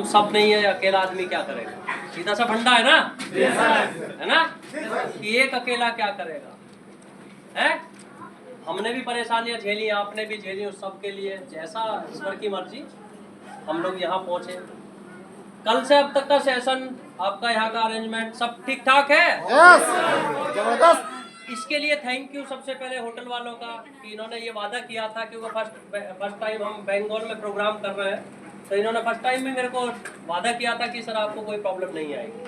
सब नहीं है, अकेला आदमी क्या करेगा? सीधा सा फंडा है ना, है ना, कि एक अकेला क्या करेगा? है, हमने भी परेशानियां झेली, आपने भी झेली, उस सब के लिए जैसा ईश्वर की मर्जी हम लोग यहाँ पहुंचे। कल से अब तक का सेशन, आपका यहाँ का अरेंजमेंट सब ठीक ठाक है? जबरदस्त। इसके लिए थैंक यू सबसे पहले होटल वालों का कि इन्होंने ये वादा किया था, क्योंकि फर्स्ट टाइम हम बंगाल में प्रोग्राम कर रहे हैं, तो इन्होंने फर्स्ट टाइम में मेरे को वादा किया था कि सर आपको कोई प्रॉब्लम नहीं आएगी।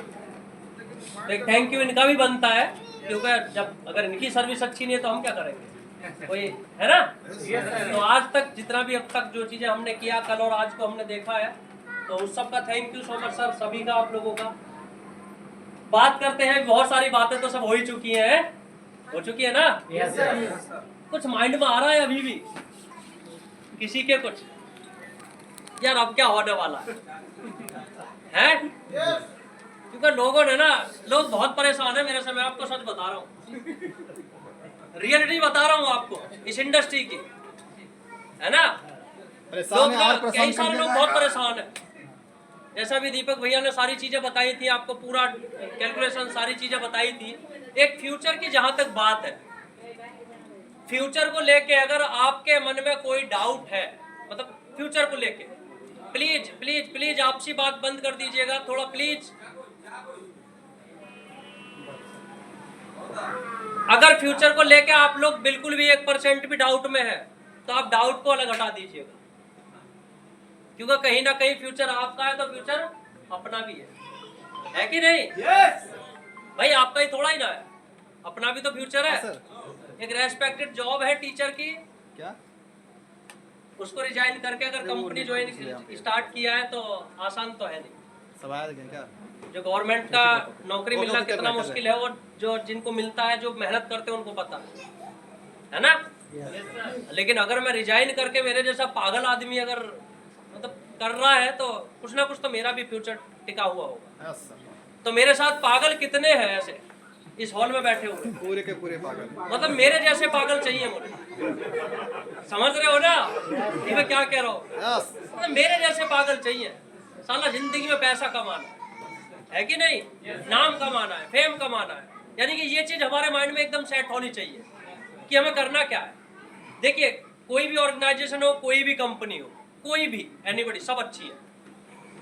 तो एक थैंक यू इनका भी बनता है, क्योंकि जब अगर इनकी सर्विस अच्छी नहीं है तो हम क्या करेंगे, कोई है ना। तो आज तक जितना भी अब तक जो चीज़ें हमने किया, कल और आज को हमने देखा है, तो उस सब का thank you so much sir, सभी का, आप लोगों का। बात करते हैं, बहुत सारी बातें तो सब हो ही चुकी हैं, हो चुकी है ना। कुछ माइंड में आ रहा है अभी भी किसी के कुछ, यार अब क्या होने वाला है? क्योंकि लोगों ने ना, लोग बहुत परेशान है मेरे से, मैं आपको सच बता रहा हूँ, रियलिटी बता रहा हूँ आपको इस इंडस्ट्री की, है ना। लोग कई सारे लोग बहुत परेशान है। जैसा भी दीपक भैया ने सारी चीजें बताई थी आपको, पूरा कैलकुलेशन सारी चीजें बताई थी। एक फ्यूचर की जहां तक बात है, फ्यूचर को लेके अगर आपके मन में कोई डाउट है, मतलब फ्यूचर को लेके, प्लीज प्लीज प्लीज आपसी बात बंद कर दीजिएगा थोड़ा प्लीज। अगर फ्यूचर को लेके आप लोग बिल्कुल भी 1% भी डाउट में है, तो आप डाउट को अलग हटा दीजिएगा, क्योंकि कहीं ना कहीं फ्यूचर आपका है तो फ्यूचर अपना भी है कि नहीं? भाई आपका ही थोड़ा ही ना है, अपना भी तो फ्यूचर है। एक रेस्पेक्टेड जॉब है टीचर की, क्या उसको रिजाइन करके अगर कंपनी ज्वाइन स्टार्ट किया है तो आसान तो है नहीं। सवाल क्या? जो गवर्नमेंट का नौकरी मिलना कितना मुश्किल है, और जो जिनको मिलता है, जो मेहनत करते हैं उनको पता है ना। लेकिन अगर मैं रिजाइन करके मेरे जैसा पागल आदमी अगर मतलब कर रहा है, तो कुछ ना कुछ तो मेरा भी फ्यूचर टिका हुआ होगा। तो मेरे साथ पागल कितने हैं ऐसे इस हॉल में बैठे हुए? पूरे के पूरे पागल, मतलब मेरे जैसे पागल चाहिए मुझे, समझ रहे हो ना ये मैं क्या कह रहा हूँ? मतलब मेरे जैसे पागल चाहिए। साला जिंदगी में पैसा कमाना है कि नहीं, नाम कमाना है, फेम कमाना है, यानी कि ये चीज हमारे माइंड में एकदम सेट होनी चाहिए कि हमें करना क्या है। देखिए, कोई भी ऑर्गेनाइजेशन हो, कोई भी कंपनी हो, कोई भी एनीबॉडी, सब अच्छी है।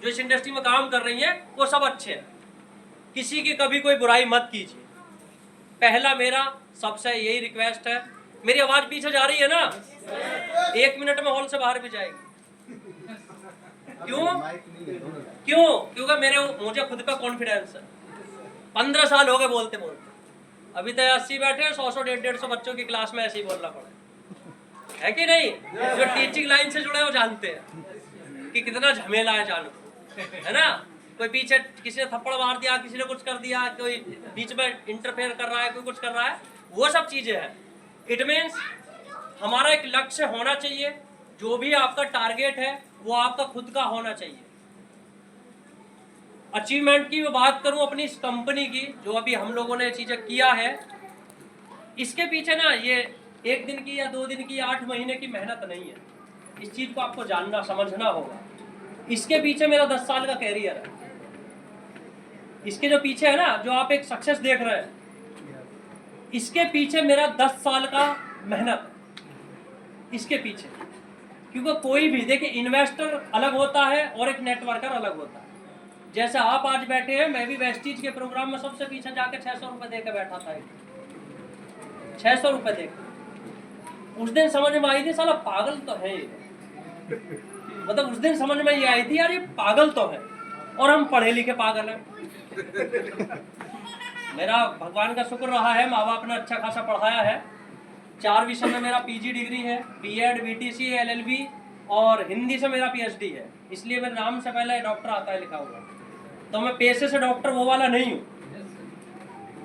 जो इस इंडस्ट्री में काम कर रही है वो सब अच्छे हैं, किसी की कभी कोई बुराई मत कीजिए। पहला मेरा सबसे यही रिक्वेस्ट है। मेरी आवाज पीछे जा रही है ना? 1 मिनट में हॉल से बाहर भी जाएगी। क्यों? क्योंकि मुझे खुद पे कॉन्फिडेंस है। 15 साल हो गए बोलते बोलते, अभी तक 80 बैठे हैं, 100 150 बच्चों की क्लास में ऐसे ही बोलना पड़ा है कि नहीं? जो टीचिंग लाइन से जुड़े वो जानते हैं कि कितना झमेला है, जानो, है ना। कोई पीछे किसी ने थप्पड़ मार दिया, किसी ने कुछ कर दिया, कोई बीच में इंटरफेयर कर रहा है, कोई कुछ कर रहा है, वो सब चीजें हैं। इट मीन्स हमारा एक लक्ष्य होना चाहिए, जो भी आपका टारगेट है वो आपका खुद का होना चाहिए। अचीवमेंट की मैं बात करूं अपनी इस कंपनी की, जो अभी हम लोगों ने चीजें किया है, इसके पीछे ना ये 1 दिन की या 2 दिन की या 8 महीने की मेहनत नहीं है। इस चीज को आपको जानना समझना होगा। इसके पीछे मेरा 10 साल का कैरियर है। इसके जो पीछे है ना, जो आप एक सक्सेस देख रहे हैं, इसके पीछे मेरा 10 साल का मेहनत इसके पीछे। क्योंकि कोई भी देखिए, इन्वेस्टर अलग होता है और एक नेटवर्कर अलग होता है। जैसे आप आज बैठे हैं, मैं भी वेस्टीज के प्रोग्राम में सबसे पीछे जाके 600 रुपए देकर बैठा था, 600 रुपए देकर। उस दिन समझ में आई थी साला पागल तो है ये, मतलब उस दिन समझ में ये आई थी यार ये पागल तो है, और हम पढ़े लिखे पागल हैं। मेरा भगवान का शुक्र रहा है, माँ बाप ने अच्छा खासा पढ़ाया है। 4 विषय में मेरा पीजी डिग्री है, बीएड, बीटीसी, एलएलबी, और हिंदी से मेरा पीएचडी है। इसलिए मेरे नाम से पहले डॉक्टर आता है लिखा हुआ। तो मैं पेशे से डॉक्टर वो वाला नहीं हूँ,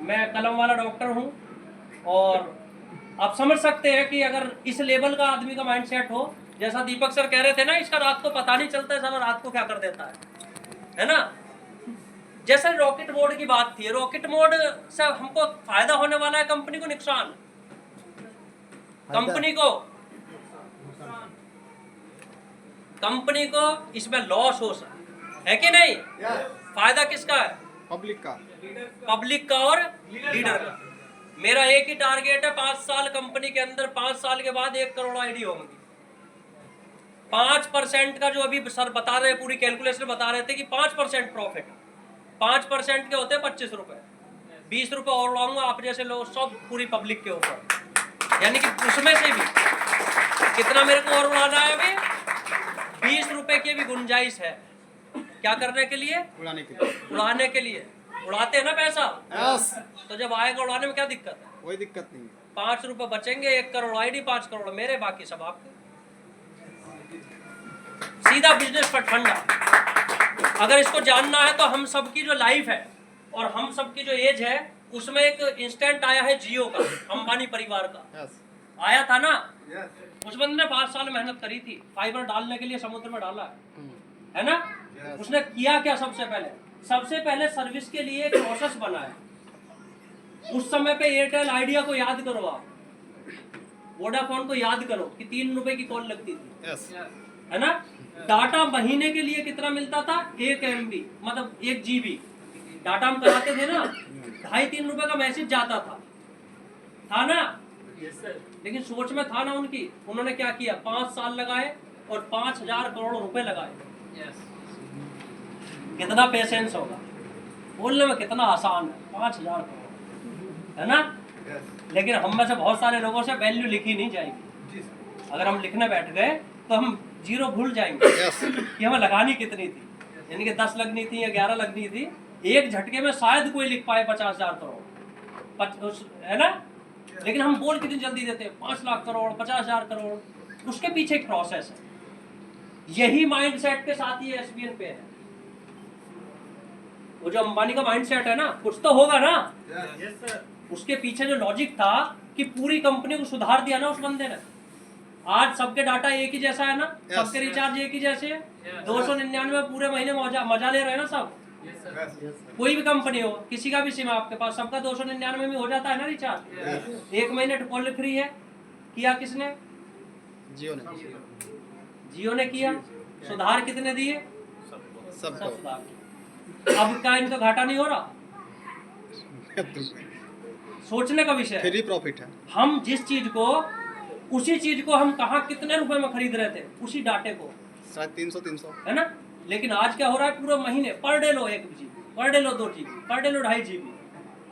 मैं कलम वाला डॉक्टर हूँ। और आप समझ सकते हैं कि अगर इस लेवल का आदमी का माइंडसेट हो, जैसा दीपक सर कह रहे थे ना, इसका रात को पता नहीं चलता है, साला रात को क्या कर देता है ना। जैसे रॉकेट मोड की बात थी, रॉकेट मोड से हमको फायदा होने वाला है, कंपनी को नुकसान, कंपनी को इसमें लॉस हो सकता है कि नहीं? फायदा किसका है? पब्लिक का। पब्लिक का और लीडर का। मेरा एक ही टारगेट है, 5 साल कंपनी के अंदर, 5 साल के बाद 1 करोड़ आईडी होंगी। 5% का जो अभी सर बता रहे, पूरी कैलकुलेशन बता रहे थे कि 5% प्रॉफिट, 5% के होते हैं 25 रुपए, 20 रुपए और लाऊंगा आप जैसे लोग, सब पूरी पब्लिक के ऊपर। यानी कि उसमें से भी कितना मेरे को और उड़ाना है? अभी 20 रुपए की भी गुंजाइश है। क्या करने के लिए? उड़ाने के लिए। उड़ाने के लिए। उड़ाते हैं ना पैसा, यस। तो जब आएगा उड़ाने में क्या दिक्कत है? कोई दिक्कत नहीं है। 5 रुपए बचेंगे, 1 करोड़ आईडी, 5 करोड़ मेरे, बाकी सब आपके। सीधा बिजनेस पर फंडा। अगर इसको जानना है तो हम सबकी जो लाइफ है और हम सबकी जो एज है, उसमें एक इंस्टेंट आया है जियो का, अंबानी परिवार का। यस। आया था ना? उस बंदे ने 5 साल मेहनत करी थी, फाइबर डालने के लिए समुद्र में डाला है ना? उसने किया क्या? सबसे पहले सर्विस के लिए एक प्रोसेस बनाया। उस समय पे एयरटेल आइडिया को याद करो, आप वोडाफोन को याद करो कि 3 रुपए की कॉल लगती थी। यस। है ना? डाटा महीने के लिए कितना मिलता था? 1 MB, मतलब 1 GB डाटा हम कराते थे ना, 2.5-3 रुपए का मैसेज जाता था ना? लेकिन सोच में था ना उनकी, उन्होंने क्या किया? 5 साल लगाए और 5,000 करोड़ रुपए लगाए। कितना पेशेंस होगा? बोलने में कितना आसान है, 5,000 करोड़, है ना? लेकिन हम में से बहुत सारे लोगों से वैल्यू लिखी नहीं जाएगी। अगर हम लिखने बैठ गए तो हम जीरो भूल जाएंगे कि हमें लगानी कितनी थी। यानी कि 10 लगनी थी या 11 लगनी थी, एक झटके में शायद कोई लिख पाए 50,000 करोड़, है ना? लेकिन हम बोल कितनी जल्दी देते हैं, 5 लाख करोड़, 50,000 करोड़। उसके पीछे एक प्रोसेस है। यही माइंडसेट के साथ ही एसबीएन पे है। वो जो अंबानी का माइंडसेट है ना, कुछ तो होगा ना? उसके पीछे जो लॉजिक था कि पूरी कंपनी को सुधार दिया ना उस बंदे ने। आज सबके डाटा एक ही जैसा है ना? सबके रिचार्ज एक ही जैसे है। 299 पूरे महीने मजा ले रहे हैं ना सब। कोई भी कंपनी हो, किसी का भी सिम आपके पास, सबका 299 में हो जाता है ना रिचार्ज। 1 महीने टोल फ्री है। किया किसने? जियो ने किया। सुधार कितने दिए? सब सुधार। अब क्या इनको घाटा नहीं हो रहा? सोचने का विषय है। फ्री प्रॉफिट है। हम जिस चीज को, उसी चीज को हम कहाँ कितने रुपए में खरीद रहे थे, उसी डाटे को 300 है ना? लेकिन आज क्या हो रहा है? पूरे महीने पर डे लो 1 GB, पर डे लो 2 GB, पर डे लो 2.5 GB।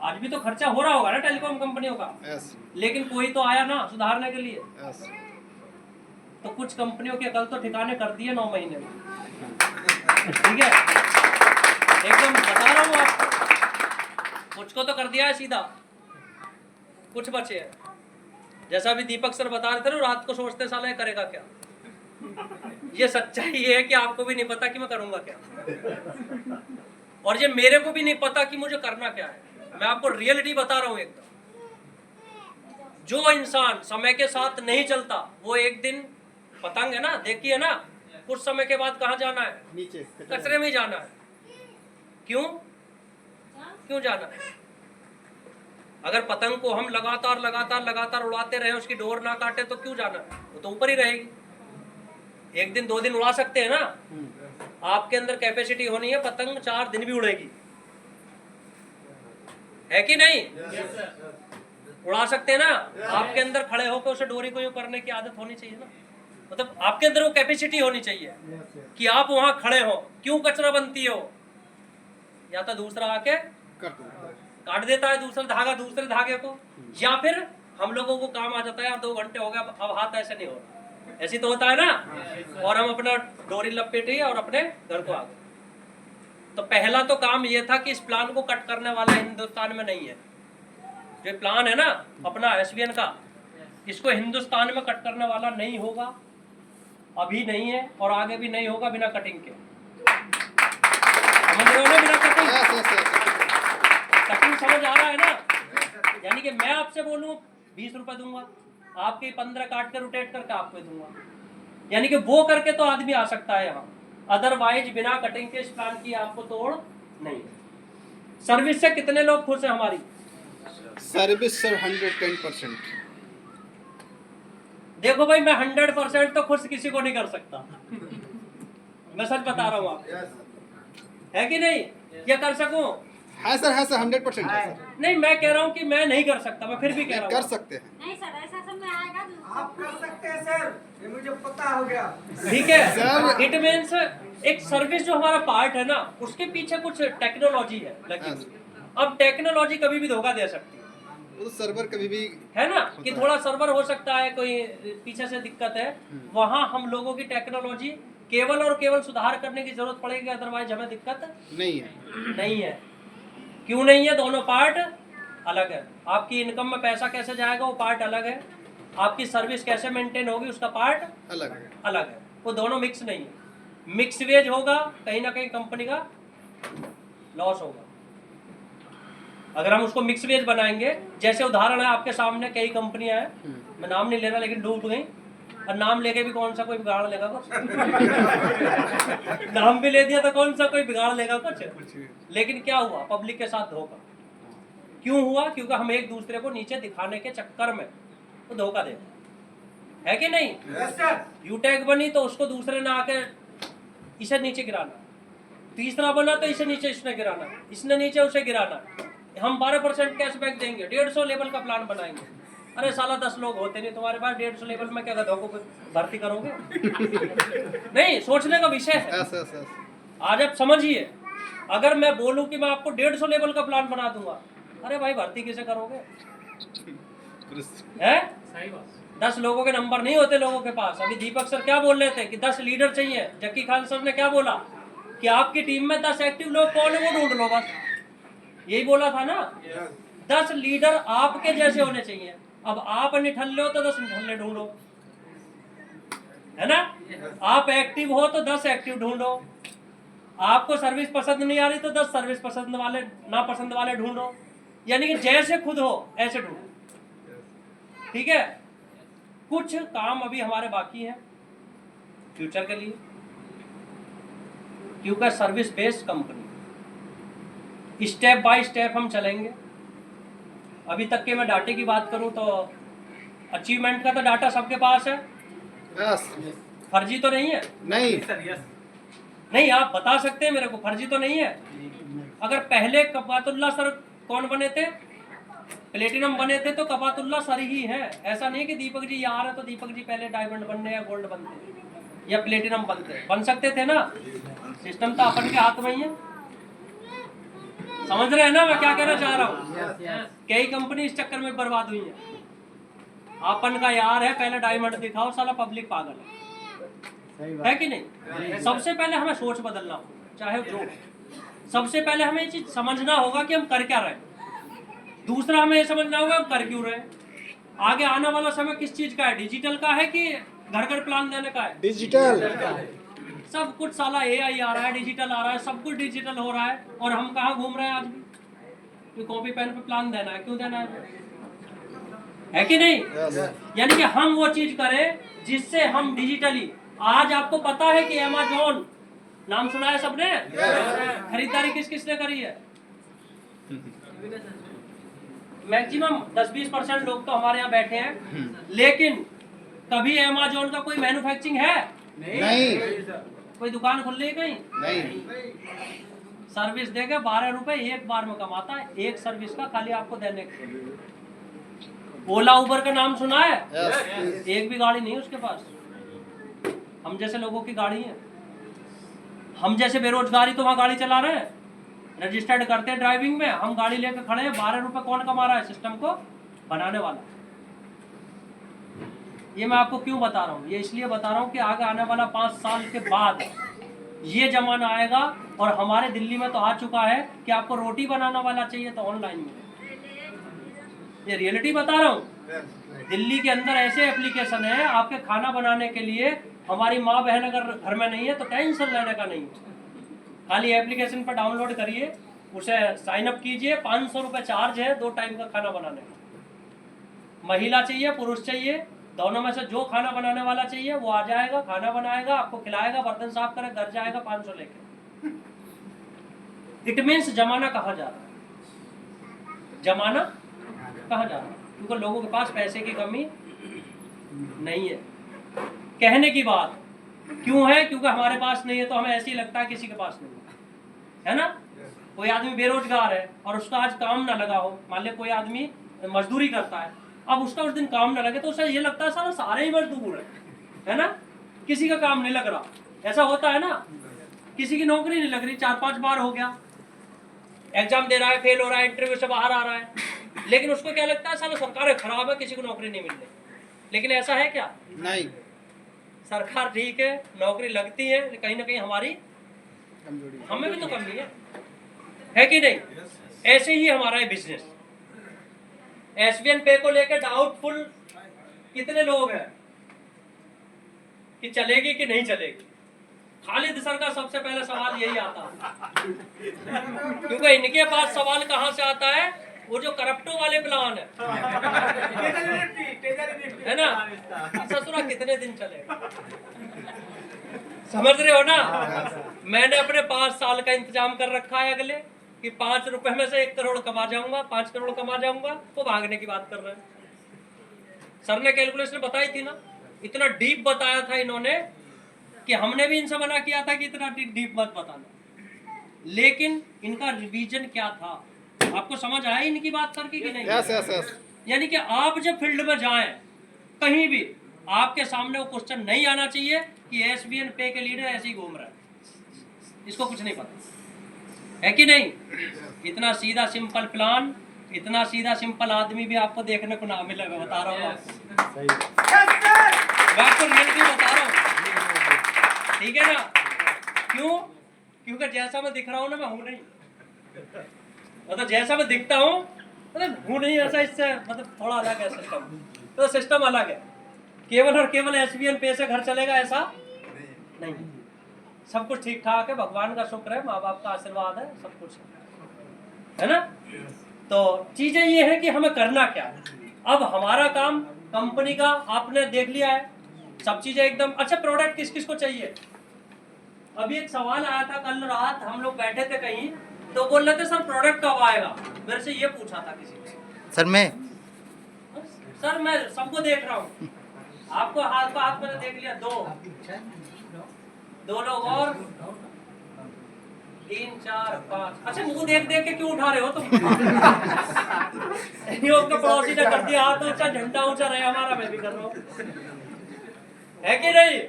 आज भी तो खर्चा हो रहा होगा ना टेलीकॉम कंपनियों का। यस। लेकिन कोई तो आया ना सुधारने के लिए। यस। तो कुछ कंपनियों के अकल तो ठिकाने कर दिए 9 महीने में। ठीक है, एकदम बता रहा हूँ आपको, कुछ को तो कर दिया है सीधा, कुछ बचे हैं। जैसा भी दीपक सर बता रहे थे ना, रात को सोचते साले करेगा क्या। ये सच्चाई है कि आपको भी नहीं पता कि मैं करूंगा क्या, और ये मेरे को भी नहीं पता कि मुझे करना क्या है। मैं आपको रियलिटी बता रहा हूँ एकदम। जो इंसान समय के साथ नहीं चलता, वो एक दिन, पतंग है ना, देखिए ना, कुछ समय के बाद कहाँ जाना है? नीचे कचरे में जाना है। क्यों जाना है? अगर पतंग को हम लगातार उड़ाते रहे, उसकी डोर ना काटे, तो क्यों जाना है? वो तो ऊपर ही रहेगी। 1 दिन 2 दिन उड़ा सकते हैं ना? आपके अंदर कैपेसिटी होनी है, पतंग 4 दिन भी उड़ेगी, है कि नहीं? उड़ा सकते हैं ना? आपके अंदर खड़े होकर उसे डोरी को यूं करने की आदत होनी चाहिए ना। मतलब आपके अंदर वो कैपेसिटी होनी चाहिए कि आप वहां खड़े हो। क्यों कचरा बनती हो? या तो दूसरा आके काट देता है दूसरा धागा दूसरे धागे को, या फिर हम लोगों को काम आ जाता है, यार 2 घंटे हो गया, अब हाथ ऐसे नहीं हो रहा, ऐसे तो होता है ना, और हम अपना डोरी लपेटे और अपने घर को आ गए। तो पहला तो काम ये था कि इस प्लान को कट करने वाला हिंदुस्तान में नहीं है। जो प्लान है ना अपना एसबीएन का, इसको हिंदुस्तान में कट करने वाला नहीं होगा, अभी नहीं है और आगे भी नहीं होगा बिना कटिंग के। समझ रहे हो ना? बिना कटिंग। कटिंग समझ आ रहा है ना? यानी कि मैं आपसे बोलूं 20 रुपए दूंगा, आपके 15 काट कर रोटेट करके आपको दूंगा। यानी कि वो करके तो आदमी आ सकता है यहाँ, अदरवाइज बिना कटिंग के इस प्लान की आपको तोड़ नहीं। सर्विस से कितने लोग खुश हैं हमारी? Service sir 110%। देखो भाई, मैं 100% तो खुश किसी को नहीं कर सकता। मैं सच बता रहा हूँ आपको। है कि नहीं? या कर सकूं? है सर 100% है सर। नहीं, मैं कह रहा हूँ कि मैं नहीं कर सकता, मैं फिर भी कह रहा कर हूँ। सकते हैं। नहीं सर, ऐसा समय आएगा तो आप कर सकते हैं सर, ये मुझे पता हो गया। ठीक है, सर- इट मीन्स एक सर्विस जो हमारा पार्ट है ना, उसके पीछे कुछ टेक्नोलॉजी है लगी हुई। अब टेक्नोलॉजी कभी भी धोखा दे सकती है, वो तो सर्वर कभी भी है ना, कि होता थोड़ा सर्वर हो सकता है, कोई पीछे से दिक्कत है, वहां हम लोगों की टेक्नोलॉजी केवल और केवल सुधार करने की जरूरत पड़ेगी, अदरवाइज हमें दिक्कत नहीं है। नहीं है। क्यों नहीं है? दोनों पार्ट अलग है। आपकी इनकम में पैसा कैसे जाएगा वो पार्ट अलग है, आपकी सर्विस कैसे मेंटेन होगी उसका पार्ट अलग है। अलग है। वो दोनों मिक्स नहीं है। मिक्स वेज होगा, कहीं ना कहीं कंपनी का लॉस होगा। अगर हम उसको मिक्स वेज बनाएंगे, जैसे उदाहरण है आपके सामने, कई कंपनियां हैं, मैं नाम नहीं ले रहा, लेकिन डूब गई, और नाम लेके भी कौन सा कोई बिगाड़ लेगा कुछ नाम भी ले दिया तो कौन सा कोई बिगाड़ लेगा कुछ। लेकिन क्या हुआ? पब्लिक के साथ धोखा। क्यों हुआ? क्योंकि हम एक दूसरे को नीचे दिखाने के चक्कर में वो धोखा दे, है कि नहीं? Yes sir. यूटैग बनी तो उसको दूसरे ने आके इसे नीचे गिराना, तीसरा बना तो इसे नीचे इसने गिराना, इसने नीचे उसे गिराना। हम 12% कैशबैक देंगे, 150 लेवल का प्लान बनाएंगे। अरे साला 10 लोग होते नहीं तुम्हारे पास, 150 लेवल में क्या गधों को भर्ती करोगे? नहीं, सोचने का विषय है। Yes yes yes. आज आप समझिए, अगर मैं बोलूं कि मैं आपको 150 लेवल का प्लान बना दूंगा, अरे भाई भर्ती कैसे करोगे? है 10 लोगों के नंबर नहीं होते लोगों के पास। अभी दीपक सर क्या बोल रहे थे कि 10 लीडर चाहिए। जक्की खान सर ने क्या बोला कि आपकी टीम में 10 एक्टिव लोग कौन है वो ढूंढ लो, बस यही बोला था ना। 10 लीडर आपके जैसे होने चाहिए। अब आप निठल्ले हो तो 10 निठल्ले ढूंढो, है ना। आप एक्टिव हो तो 10 एक्टिव ढूंढो। आपको सर्विस पसंद नहीं आ रही तो 10 सर्विस पसंद वाले, ना पसंद वाले ढूंढो। यानी कि जैसे खुद हो ऐसे ढूंढो। ठीक है, कुछ काम अभी हमारे बाकी हैं फ्यूचर के लिए, क्योंकि service based company, step by step हम चलेंगे। अभी तक के मैं डाटे की बात करूं तो अचीवमेंट का तो डाटा सबके पास है, यस। फर्जी तो नहीं है। नहीं सर यस। नहीं, आप बता सकते हैं मेरे को, फर्जी तो नहीं है। अगर पहले कपातुल्ला सर कौन बने थे? प्लेटिनम बने थे, तो कपातुल्ला सर ही है। ऐसा नहीं कि दीपक जी यहाँ रहे तो दीपक जी पहले डायमंड बनने या गोल्ड बनते या प्लेटिनम बनते, बन सकते थे ना। सिस्टम तो अपन के हाथ में ही है। समझ रहे हैं ना मैं क्या कहना चाह रहा हूँ? कई कंपनी इस चक्कर में बर्बाद हुई है। अपन का यार है, पहले डायमंड दिखाओ, साला पब्लिक पागल है कि नहीं? सबसे पहले हमें सोच बदलना होगा, चाहे जो। सबसे पहले हमें ये चीज समझना होगा कि हम कर क्या रहे हैं। दूसरा हमें ये समझना होगा हम कर क्यों रहे हैं। आगे आने वाला समय किस चीज का है? डिजिटल का है कि घर घर प्लान देने का है? डिजिटल। सब कुछ साला AI आ रहा है, डिजिटल आ रहा है, सब कुछ डिजिटल हो रहा है, और हम कहाँ घूम रहे हैं आज भी? कि कॉपी पेन पे प्लान देना है, क्यों देना है कि नहीं? यानी कि हम वो चीज करें जिससे हम डिजिटली, आज आपको पता है कि Amazon, नाम सुना है सबने? खरीदारी किस किसने करी है? मैक्सिमम 10-20% लोग तो हमारे यहाँ बैठे हैं, लेकिन कभी Amazon का कोई मैन्युफैक्चरिंग है? नहीं। कोई दुकान खुल रही है कहीं? नहीं। सर्विस देके 12 रुपए एक बार में कमाता है, एक सर्विस का, खाली आपको देने के। ओला उबर का नाम सुना है? यस। एक भी गाड़ी नहीं है उसके पास। हम जैसे लोगों की गाड़ी है। हम जैसे बेरोजगारी तो वहाँ गाड़ी चला रहे हैं, रजिस्टर्ड करते हैं ड्राइविंग में, हम गाड़ी लेकर खड़े हैं। 12 रुपए कौन कमा रहा है? सिस्टम को बनाने वाला। ये मैं आपको क्यों बता रहा हूँ? ये इसलिए बता रहा हूँ कि आगे आने वाला 5 साल के बाद ये जमाना आएगा, और हमारे दिल्ली में तो आ चुका है कि आपको रोटी बनाना वाला चाहिए तो ऑनलाइन में। ये रियलिटी बता रहा हूँ। दिल्ली के अंदर ऐसे एप्लीकेशन है आपके खाना बनाने के लिए। हमारी माँ बहन अगर घर में नहीं है तो टेंशन लेने का नहीं, खाली एप्लीकेशन पर डाउनलोड करिए, उसे साइन अप कीजिए, 500 रुपये चार्ज है 2 टाइम का खाना बनाने का। महिला चाहिए पुरुष चाहिए, दोनों में से जो खाना बनाने वाला चाहिए वो आ जाएगा, खाना बनाएगा, आपको खिलाएगा, बर्तन साफ करेगा, घर जाएगा 500 लेके। इट मीन्स जमाना कहाँ जा रहा है? जमाना कहाँ जा रहा है? क्योंकि लोगों के पास पैसे की कमी नहीं है। कहने की बात क्यों है? क्योंकि हमारे पास नहीं है तो हमें ऐसे ही लगता है किसी के पास नहीं है। है ना। कोई आदमी बेरोजगार है और उसका आज काम ना लगा हो, मान ले कोई आदमी मजदूरी करता है, अब उसका उस दिन काम ना लगे तो उसे ये लगता है सारा सारे ही मजदूर है ना, किसी का काम नहीं लग रहा। ऐसा होता है ना, किसी की नौकरी नहीं लग रही, 4-5 बार हो गया, एग्जाम दे रहा है, फेल हो रहा है, इंटरव्यू से बाहर आ रहा है, लेकिन उसको क्या लगता है साला सरकार खराब है, किसी को नौकरी नहीं मिल रही। लेकिन ऐसा है क्या? नहीं, सरकार ठीक है, नौकरी लगती है, कहीं ना कहीं हमारी कमजोरी हमें भी तो कमी है कि नहीं? ऐसे ही हमारा है बिजनेस। एसबीएन पे को लेकर डाउटफुल कितने लोग हैं कि चलेगी कि नहीं चलेगी? खालिद सर का सबसे पहले सवाल यही आता है, क्योंकि इनके पास सवाल कहां से आता है? वो जो करप्टो वाले प्लान है ना, ससुरा कितने दिन चलेगा, समझ रहे हो ना। मैंने अपने 5 साल का इंतजाम कर रखा है अगले, कि 5 रुपए में से 1 करोड़ कमा जाऊंगा, 5 करोड़ कमा जाऊंगा। वो भागने की बात कर रहे हैं। सर ने कैलकुलेशन बताई थी ना, इतना डीप बताया था इन्होंने कि हमने भी इनसे मना किया था कि इतना डीप मत बताना, लेकिन इनका रिवीजन क्या था आपको समझ आया इनकी बात सर की कि नहीं? Yes yes yes. यानी कि आप जब फील्ड में जाएं कहीं भी, आपके सामने वो क्वेश्चन नहीं आना चाहिए कि एसबीएन पे के लीडर ऐसे ही घूम रहा है, इसको कुछ नहीं पता है कि नहीं। इतना सीधा सिंपल प्लान, इतना सीधा सिंपल आदमी भी आपको देखने को ना मिलेगा, बता रहा हूँ आपको, मैं आपको रियलिटी बता रहा हूँ, ठीक है ना। क्यों? क्योंकि जैसा मैं दिख रहा हूँ ना, मैं हूँ नहीं, मतलब जैसा मैं दिखता हूँ मतलब हूँ नहीं ऐसा, इससे मतलब थोड़ा अलग है सिस्टम, तो सिस्टम अलग है। केवल और केवल एसबीएन पे से घर चलेगा ऐसा नहीं, सब कुछ ठीक ठाक है, भगवान का शुक्र है, माँ बाप का आशीर्वाद है, सब कुछ है ना। तो चीजें ये है कि हमें करना क्या है। अब हमारा काम कंपनी का आपने देख लिया है, सब चीजें एकदम अच्छा। प्रोडक्ट किस किस को चाहिए? अभी एक सवाल आया था कल रात, हम लोग बैठे थे कहीं, तो बोल रहे थे सर प्रोडक्ट कब आएगा, मेरे से ये पूछा था किसी ने। सर मैं सबको देख रहा हूँ, आपको हाथ का हाथ मैंने देख लिया, 2 लोग और 3 4 5। अच्छा मुझे देख देख के क्यों उठा रहे हो तुम? योग का पड़ोसी ने कर दिया हाथ ऊंचा, झंडा ऊंचा रहे हमारा, मैं भी कर रहा हूँ, है कि नहीं?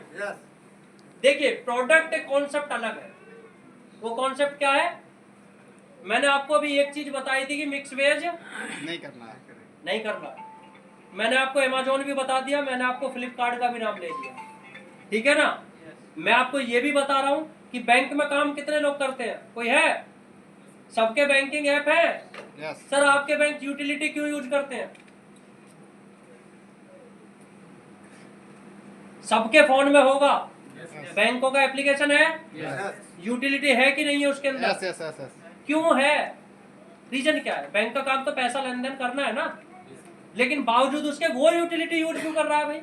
देखिए प्रोडक्ट एक कॉन्सेप्ट अलग है, वो कॉन्सेप्ट क्या है? मैंने आपको अभी एक चीज बताई थी कि मिक्स वेज नहीं करना है, नहीं करना। मैंने आपको अमेज़न भी बता दिया, मैंने आपको फ्लिपकार्ट का भी नाम ले दिया, ठीक है ना। मैं आपको ये भी बता रहा हूँ कि बैंक में काम कितने लोग करते हैं, कोई है? सबके बैंकिंग ऐप है। यस सर आपके बैंक यूटिलिटी क्यों यूज करते हैं? सबके फोन में होगा, बैंकों का एप्लीकेशन है, यूटिलिटी है कि नहीं है उसके अंदर? Yes yes yes. क्यों है? रीजन क्या है? बैंक का काम तो पैसा लेन देन करना है ना, लेकिन बावजूद उसके वो यूटिलिटी यूज क्यों कर रहा है भाई?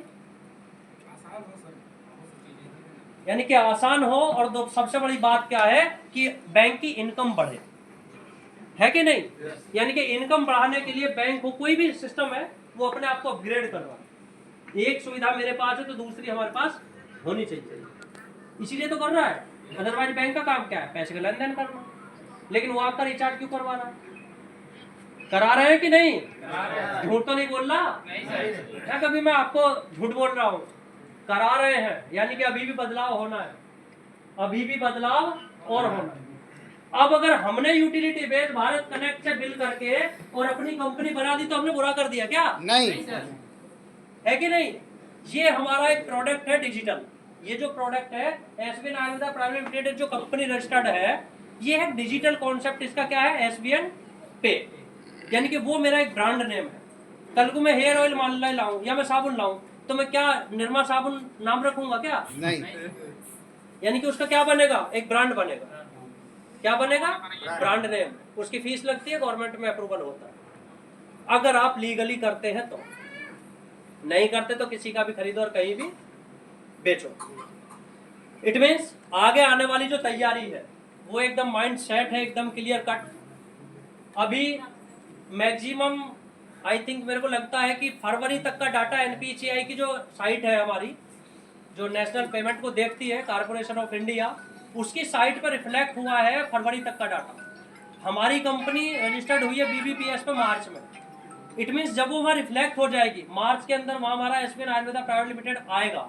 यानी कि आसान हो, और सबसे बड़ी बात क्या है कि बैंक की इनकम बढ़े, है कि नहीं? यानी कि इनकम बढ़ाने के लिए बैंक को कोई भी सिस्टम है वो अपने आप को अपग्रेड करवा, एक सुविधा मेरे पास है तो दूसरी हमारे पास होनी चाहिए, इसीलिए तो कर रहा है। अदरवाइज बैंक का काम क्या है? पैसे का लेन देन करना, लेकिन वो आपका रिचार्ज क्यों करवा रहा है? करा रहे हैं कि नहीं? झूठ तो नहीं बोल रहा क्या? कभी मैं आपको झूठ बोल रहा हूँ? करा रहे हैं, यानी कि अभी भी बदलाव होना है, अभी भी बदलाव और होना है। अब अगर हमने यूटिलिटी बेस्ड भारत कनेक्ट से बिल करके और अपनी कंपनी बना दी तो हमने बुरा कर दिया क्या? नहीं, है कि नहीं? ये हमारा एक प्रोडक्ट है डिजिटल, ये जो प्रोडक्ट है एसबीएन आयुर्वेदा प्राइवेट लिमिटेड जो कंपनी रजिस्टर्ड है, ये है डिजिटल कॉन्सेप्ट। इसका क्या है? एसबीएन पे, यानी कि वो मेरा एक ब्रांड नेम है। कल को मैं हेयर ऑयल मान लाऊं या मैं साबुन लाऊं तो मैं क्या निर्मा साबुन नाम रखूंगा क्या? नहीं, यानी कि उसका क्या बनेगा? एक ब्रांड बनेगा। क्या बनेगा? Brand name. उसकी फीस लगती है, गवर्नमेंट में अप्रूवल होता है, अगर आप लीगली करते हैं तो। नहीं करते तो किसी का भी खरीदो और कहीं भी बेचो। इट मीन्स आगे आने वाली जो तैयारी है वो एकदम माइंड सेट है, एकदम क्लियर कट। अभी मैक्सिमम आई थिंक मेरे को लगता है कि फरवरी तक का डाटा एनपीसीआई की जो साइट है हमारी, जो नेशनल पेमेंट को देखती है, कॉर्पोरेशन ऑफ इंडिया, उसकी साइट पर रिफ्लेक्ट हुआ है फरवरी तक का डाटा। हमारी कंपनी रजिस्टर्ड हुई है BBPS पे मार्च में। इट मीन्स जब वो वहाँ रिफ्लेक्ट हो जाएगी मार्च के अंदर, वहाँ हमारा SBN आयुर्वेदा प्राइवेट लिमिटेड आएगा।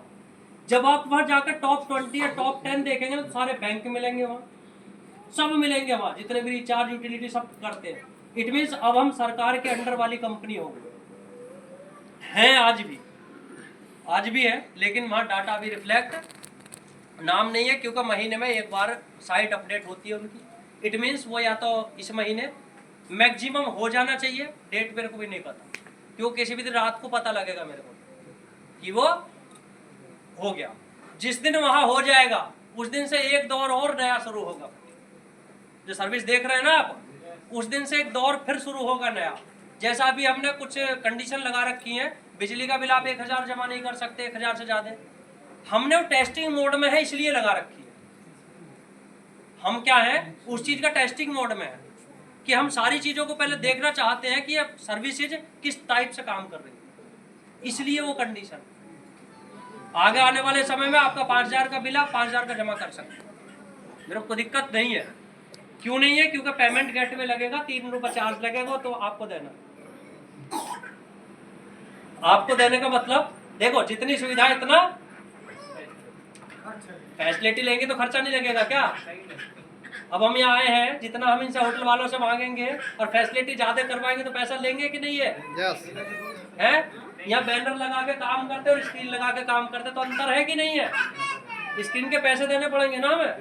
जब आप वहाँ जाकर टॉप 20 या टॉप 10 देखेंगे तो सारे बैंक मिलेंगे, वहाँ सब मिलेंगे, वहाँ जितने भी रिचार्ज यूटिलिटी सब करते हैं। इट मीन्स अब हम सरकार के अंडर वाली कंपनी हो गई हैं। आज भी है, लेकिन वहाँ डाटा अभी रिफ्लेक्ट नाम नहीं है, क्योंकि महीने में एक बार साइट अपडेट होती है उनकी। इट मीन्स वो या तो इस महीने मैक्सिमम हो जाना चाहिए, डेट मेरे को भी नहीं पता, क्योंकि किसी भी दिन रात को पता लगेगा मेरे को कि वो हो गया। जिस दिन वहाँ हो जाएगा उस दिन से एक दौर और नया शुरू होगा। जो सर्विस देख रहे हैं ना आप, उस दिन से एक दौर फिर शुरू होगा नया। जैसा अभी हमने कुछ कंडीशन लगा रखी है, बिजली का बिल आप 1000 जमा नहीं कर सकते, 1000 से ज़्यादा। हमने वो टेस्टिंग मोड में है इसलिए लगा रखी है। हम क्या है, उस चीज़ का टेस्टिंग मोड में है कि हम सारी चीज़ों को पहले देखना चाहते हैं कि अब सर्विसेज किस टाइप से काम कर रही है, इसलिए वो कंडीशन। आगे आने वाले समय में आपका 5000 का बिल आप 5000 का जमा कर सकते हैं, मेरे को दिक्कत नहीं है। क्यों नहीं है? क्योंकि पेमेंट गेटवे लगेगा, 3 रुपये चार्ज लगेगा, तो आपको देना। आपको देने का मतलब देखो, जितनी सुविधा इतना फैसिलिटी लेंगे तो खर्चा नहीं लगेगा क्या? अब हम यहाँ आए हैं, जितना हम इनसे होटल वालों से मांगेंगे और फैसिलिटी ज्यादा करवाएंगे तो पैसा लेंगे कि नहीं है? यस है? यहाँ बैनर लगा के काम करते और स्क्रीन लगा के काम करते तो अंतर है कि नहीं है? स्क्रीन के पैसे देने पड़ेंगे ना हमें।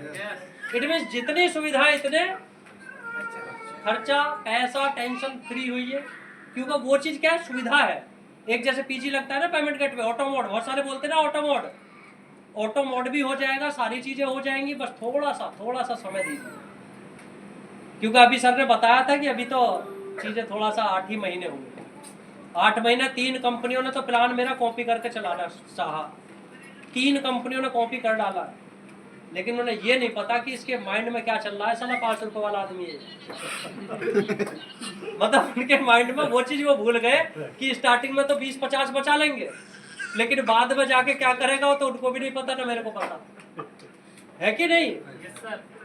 इट मीन जितनी सुविधा इतने खर्चा, पैसा, टेंशन फ्री हुई है, क्योंकि वो चीज क्या है, सुविधा है। एक जैसे PG लगता है ना पेमेंट गेटवे, ऑटो मोड, बहुत सारे बोलते हैं ना ऑटो मोड भी हो जाएगा, सारी चीजें हो जाएंगी, बस थोड़ा सा समय दीजिए। क्योंकि अभी सर ने बताया था कि अभी तो चीजें थोड़ा सा 8 ही महीने हुए। 8 महीने 3 कंपनियों ने तो प्लान मेरा कॉपी करके चलाना चाहा, 3 कंपनियों ने कॉपी कर डाला, लेकिन उन्हें ये नहीं पता कि इसके माइंड में क्या चल रहा है। साला 5 रुपए वाला आदमी है। मतलब उनके माइंड में वो चीज वो भूल गए कि स्टार्टिंग में तो 20-50 बचा लेंगे, लेकिन बाद में जाके क्या करेगा वो तो उनको भी नहीं पता, ना मेरे को पता है कि नहीं।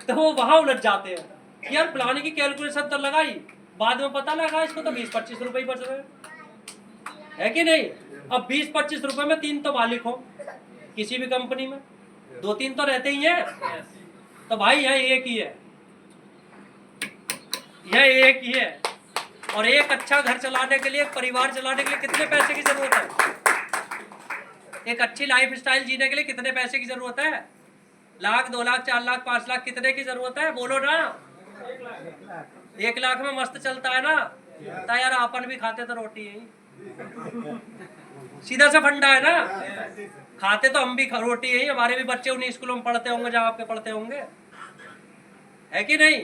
तो वो वहां उलझ जाते हैं कि यार प्लान की कैलकुलेशन तो लगाई, बाद में पता लगा इसको तो 20-25 रुपए ही बच रहे है कि नहीं। अब 20-25 रुपए में 3 तो मालिक हो किसी भी कंपनी में, 2-3 तो रहते ही हैं। तो भाई यह एक ही है, यह एक ही है। और एक अच्छा घर चलाने के लिए, एक परिवार चलाने के लिए कितने पैसे की जरूरत है? एक अच्छी लाइफ स्टाइल जीने के लिए कितने पैसे की जरूरत है? 1 लाख, 2 लाख, 4 लाख, 5 लाख, कितने की जरूरत है? बोलो ना। 1 लाख में मस्त चलता है ना। तो यार अपन भी खाते तो रोटी है, सीधा सा फंडा है ना। खाते तो हम भी रोटी है, हमारे भी बच्चे उन्हीं स्कूलों में पढ़ते होंगे जहाँ आपके पढ़ते होंगे, है कि नहीं।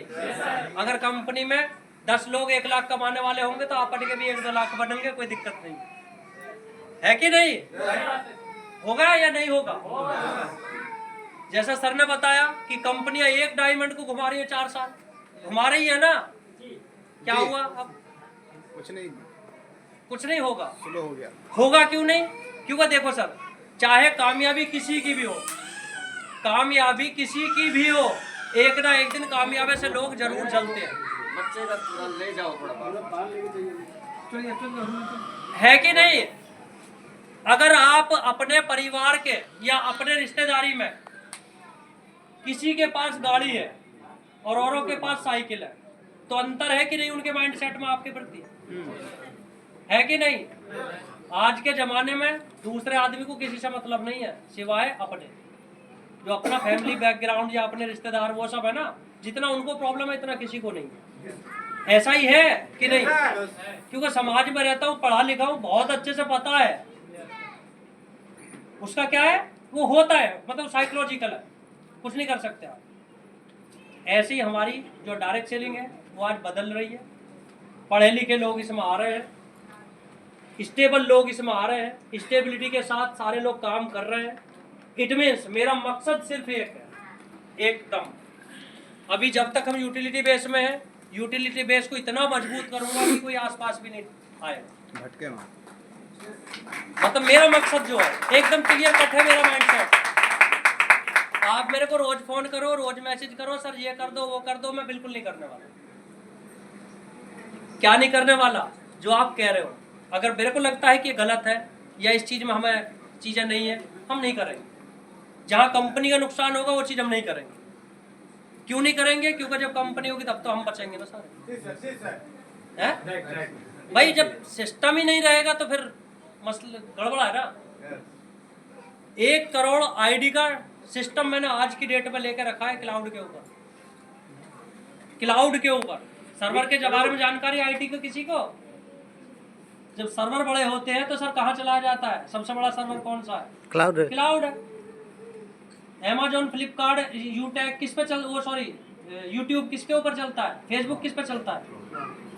अगर कंपनी में 10 लोग 1 लाख कमाने वाले होंगे तो अपन के भी 1-2 लाख बनेंगे, कोई दिक्कत नहीं है कि नहीं। होगा या नहीं होगा? जैसा सर ने बताया कि कंपनियां एक डायमंड को घुमा रही है 4 साल, घुमा रही है ना। क्या हुआ? अब कुछ नहीं होगा, स्लो हो गया। होगा क्यों नहीं? क्योंकि देखो सर, चाहे कामयाबी किसी की भी हो, कामयाबी किसी की भी हो, एक ना एक दिन कामयाबी से लोग जरूर जलते हैं, बच्चे का ले जाओ थोड़ा, है कि नहीं। अगर आप अपने परिवार के या अपने रिश्तेदारी में किसी के पास गाड़ी है और औरों के पास साइकिल है, तो अंतर है कि नहीं उनके माइंडसेट में आपके प्रति, है कि नहीं। आज के जमाने में दूसरे आदमी को किसी से मतलब नहीं है सिवाय अपने, जो अपना फैमिली बैकग्राउंड या अपने रिश्तेदार वो सब है ना, जितना उनको प्रॉब्लम है इतना किसी को नहीं। ऐसा ही है कि नहीं? क्योंकि समाज में रहता हूँ, पढ़ा लिखा हूँ, बहुत अच्छे से पता है उसका क्या है, वो होता है, मतलब साइकोलॉजिकल है, कुछ नहीं कर सकते आप। ऐसी हमारी जो डायरेक्ट सेलिंग है वो आज बदल रही है। पढ़े लिखे लोग इसमें आ रहे हैं, स्टेबल लोग इसमें आ रहे हैं, स्टेबिलिटी के साथ सारे लोग काम कर रहे हैं। इट मीन्स मेरा मकसद सिर्फ एक है, एकदम। अभी जब तक हम यूटिलिटी बेस में है, यूटिलिटी बेस को इतना मजबूत करूंगा कि कोई आसपास भी नहीं आएगा, भटके वहाँ। मतलब मेरा मकसद जो है एकदम क्लियर कट है, मेरा माइंडसेट। आप मेरे को रोज फोन करो, रोज मैसेज करो, सर ये कर दो वो कर दो, मैं बिल्कुल नहीं करने वाला। क्या नहीं करने वाला? जो आप कह रहे हो। अगर मेरे को लगता है कि गलत है या इस चीज में हमें चीजें नहीं है, हम नहीं करेंगे। जहां कंपनी का नुकसान होगा वो चीज हम नहीं करेंगे। क्यों नहीं करेंगे? क्योंकि जब कंपनी होगी तब तो हम बचेंगे ना सारे। हैं? भाई जब सिस्टम ही नहीं रहेगा तो फिर मसला गड़बड़ा है ना। 1 करोड़ आईडी का सिस्टम मैंने आज की डेट में लेकर रखा है क्लाउड के ऊपर। क्लाउड के ऊपर सर्वर के बारे में जानकारी आईटी को किसी को? जब सर्वर बड़े होते हैं तो सर कहाँ चला जाता है? सबसे बड़ा सर्वर कौन सा है? क्लाउड है। Amazon, फ्लिपकार्ट, यूटेक किस पे चल, वो सॉरी यूट्यूब किसके ऊपर चलता है? फेसबुक किस पे चलता है?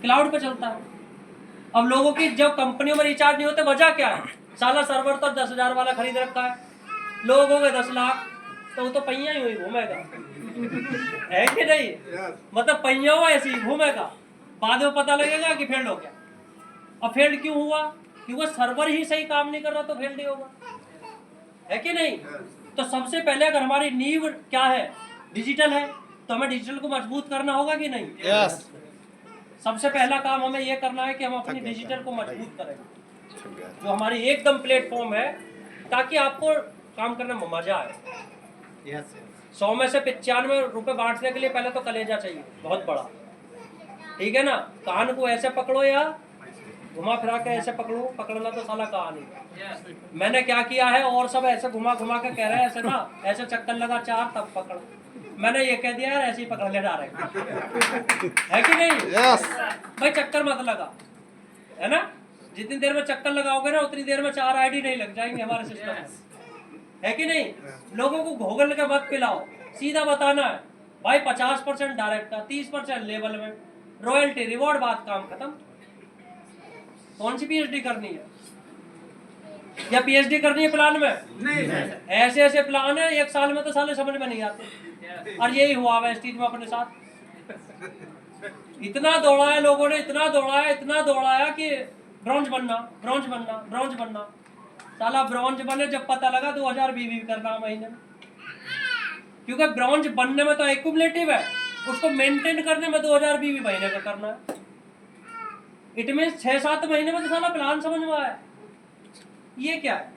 क्लाउड पे चलता है। अब लोगों की जब कंपनियों में रिचार्ज नहीं होते, वजह क्या है? साला सर्वर तो 10,000 वाला खरीद रखा है, लोग हो गए 10 लाख, तो वो तो पहिया ही हुई घूमेगा। है कि नहीं? मतलब पहिया हुआ ऐसे ही घूमेगा, बाद में पता लगेगा कि फेल्ड हो गया। अब फेल्ड क्यों हुआ? क्योंकि सर्वर ही सही काम नहीं कर रहा, तो फेल्ड ही होगा। है कि नहीं? तो सबसे पहले अगर हमारी नींव क्या है, डिजिटल है, तो हमें डिजिटल को मजबूत करना होगा कि नहीं? यस। सबसे पहला काम हमें यह करना है कि हम अपनी डिजिटल को मजबूत करें, जो हमारी एकदम प्लेटफॉर्म है, ताकि आपको काम करने में मजा आए। यस। 100 में से 95 रुपए बांटने के लिए पहले तो कलेजा चाहिए, बहुत बड़ा। ठीक है ना? कान को ऐसे पकड़ो या घुमा फिरा के ऐसे पकड़ो, पकड़ना तो साला कहा नहीं। मैंने क्या किया है, और सब ऐसे घुमा घुमा के कह रहे हैं ऐसे ना, ऐसे चक्कर लगा 4 तब पकड़। मैंने ये कह दिया यार ऐसे ही पकड़ ले जा रहे है कि नहीं? यस। भाई चक्कर मत लगा, है ना? जितनी देर में चक्कर लगाओगे ना, उतनी देर में 4 आईडी नहीं लग जाएंगे हमारे सिस्टम में। है कि नहीं? लोगों को घोगल के मत पिलाओ, सीधा बताना है भाई 50% डायरेक्ट का, 30% लेवल में, रॉयल्टी रिवॉर्ड, बात काम खत्म। कौन सी पीएचडी करनी है? या पीएचडी करनी है प्लान में? नहीं। ऐसे ऐसे प्लान है 1 साल में तो साले समझ में नहीं आते। और यही हुआ वेस्टीज में अपने साथ। इतना दौड़ाया लोगों ने, इतना दौड़ाया कि ब्रॉन्ज बनना, ब्रॉन्ज बनना, ब्रॉन्ज बनना। साला ब्रॉन्ज बने जब पता लगा 2000 बीवी करना महीने में। क्योंकि ब्रॉन्ज बनने में तो एक्युमुलेटिव है, उसको मेंटेन करने में 2000 बीवी महीने का करना है। इट मीन 6-7 महीने में तो साला प्लान समझ में आया। ये क्या है?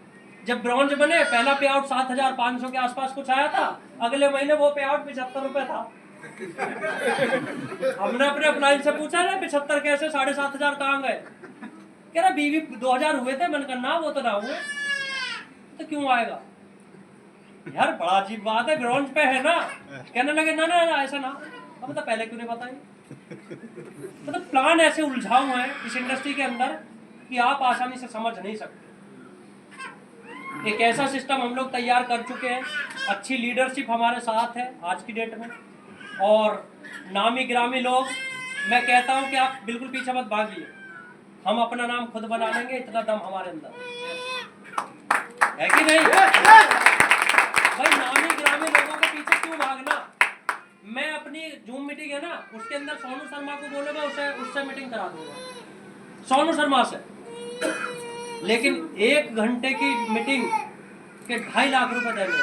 जब ब्रॉन्ज बने, पहला पे आउट 7,500 के आसपास कुछ आया था, अगले महीने वो पे आउट 75 रुपए था। हमने अपने अप्लाई से पूछा ना 75 कैसे, 7,500 कहाँ गए? कह रहा बीवी 2000 हुए थे। मैंने कहा ना वो तो ना हुए, तो क्यों आएगा यार? बड़ा अजीब बात है, ब्रॉन्ज पे है ना। कहने लगे ना ना ऐसा ना। अब तो पहले क्यों नहीं बताई? मतलब प्लान ऐसे उलझा हुआ है इस इंडस्ट्री के अंदर कि आप आसानी से समझ नहीं सकते। एक ऐसा सिस्टम हम लोग तैयार कर चुके हैं, अच्छी लीडरशिप हमारे साथ है आज की डेट में, और नामी ग्रामी लोग। मैं कहता हूं कि आप बिल्कुल पीछे मत भागिए, हम अपना नाम खुद बना लेंगे, इतना दम हमारे अंदर है कि नहीं? भाई नामी ग्रामी लोगों के पीछे क्यों भागना? मैं अपनी जूम मीटिंग है ना, उसके अंदर सोनू शर्मा को बोले, मैं उससे मीटिंग करा दूंगा, सोनू शर्मा से। लेकिन 1 घंटे की मीटिंग के 2.5 लाख रुपए देंगे।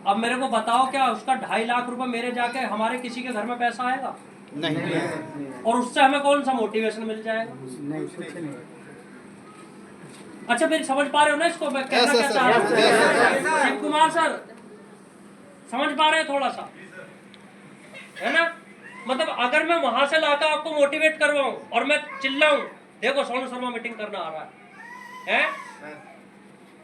अब मेरे को बताओ, क्या उसका 2.5 लाख रुपए मेरे जाके हमारे किसी के घर में पैसा आएगा? नहीं। और उससे हमें कौन सा मोटिवेशन मिल जाएगा? नहीं, कुछ नहीं। अच्छा फिर समझ पा रहे हो ना इसको मैं कहना क्या चाह रहा हूँ? शिव कुमार सर समझ पा रहे हैं थोड़ा सा, है ना? मतलब अगर मैं वहां से लाकर आपको मोटिवेट करवाऊं और मैं चिल्लाऊं, देखो सोनू शर्मा मीटिंग करना आ रहा है,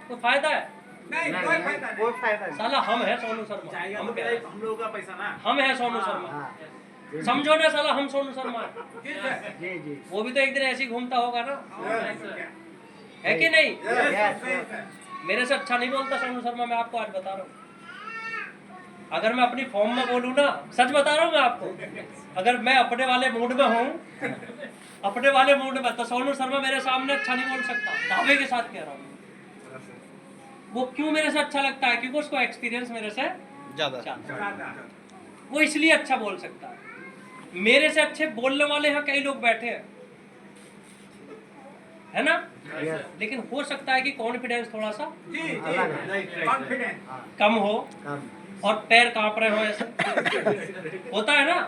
तो फायदा है? नहीं, कोई फायदा नहीं। साला हम है सोनू शर्मा, हम लोगों का पैसा ना, हम है सोनू शर्मा, समझो ना साला, हम सोनू शर्मा है। वो भी तो एक दिन ऐसे ही घूमता होगा ना, है कि नहीं? मेरे से अच्छा नहीं बोलता सोनू शर्मा, मैं आपको आज बता रहा हूँ। अगर मैं अपनी फॉर्म में बोलूँ ना, सच बता रहा हूँ मैं आपको, अगर मैं अपने वाले मूड में हूँ, अपने वाले मूड में, तो सोनू शर्मा मेरे सामने अच्छा नहीं बोल सकता, दावे के साथ कह रहा हूँ। वो क्यों मेरे से अच्छा लगता है? क्योंकि उसको एक्सपीरियंस मेरे से ज्यादा, वो इसलिए अच्छा बोल सकता है। मेरे से अच्छे बोलने वाले यहाँ कई लोग बैठे हैं, है ना? Yes. लेकिन हो सकता है कि कॉन्फिडेंस थोड़ा सा कॉन्फिडेंस कम हो कम। और पैर कांप रहे हो, ऐसे होता है ना?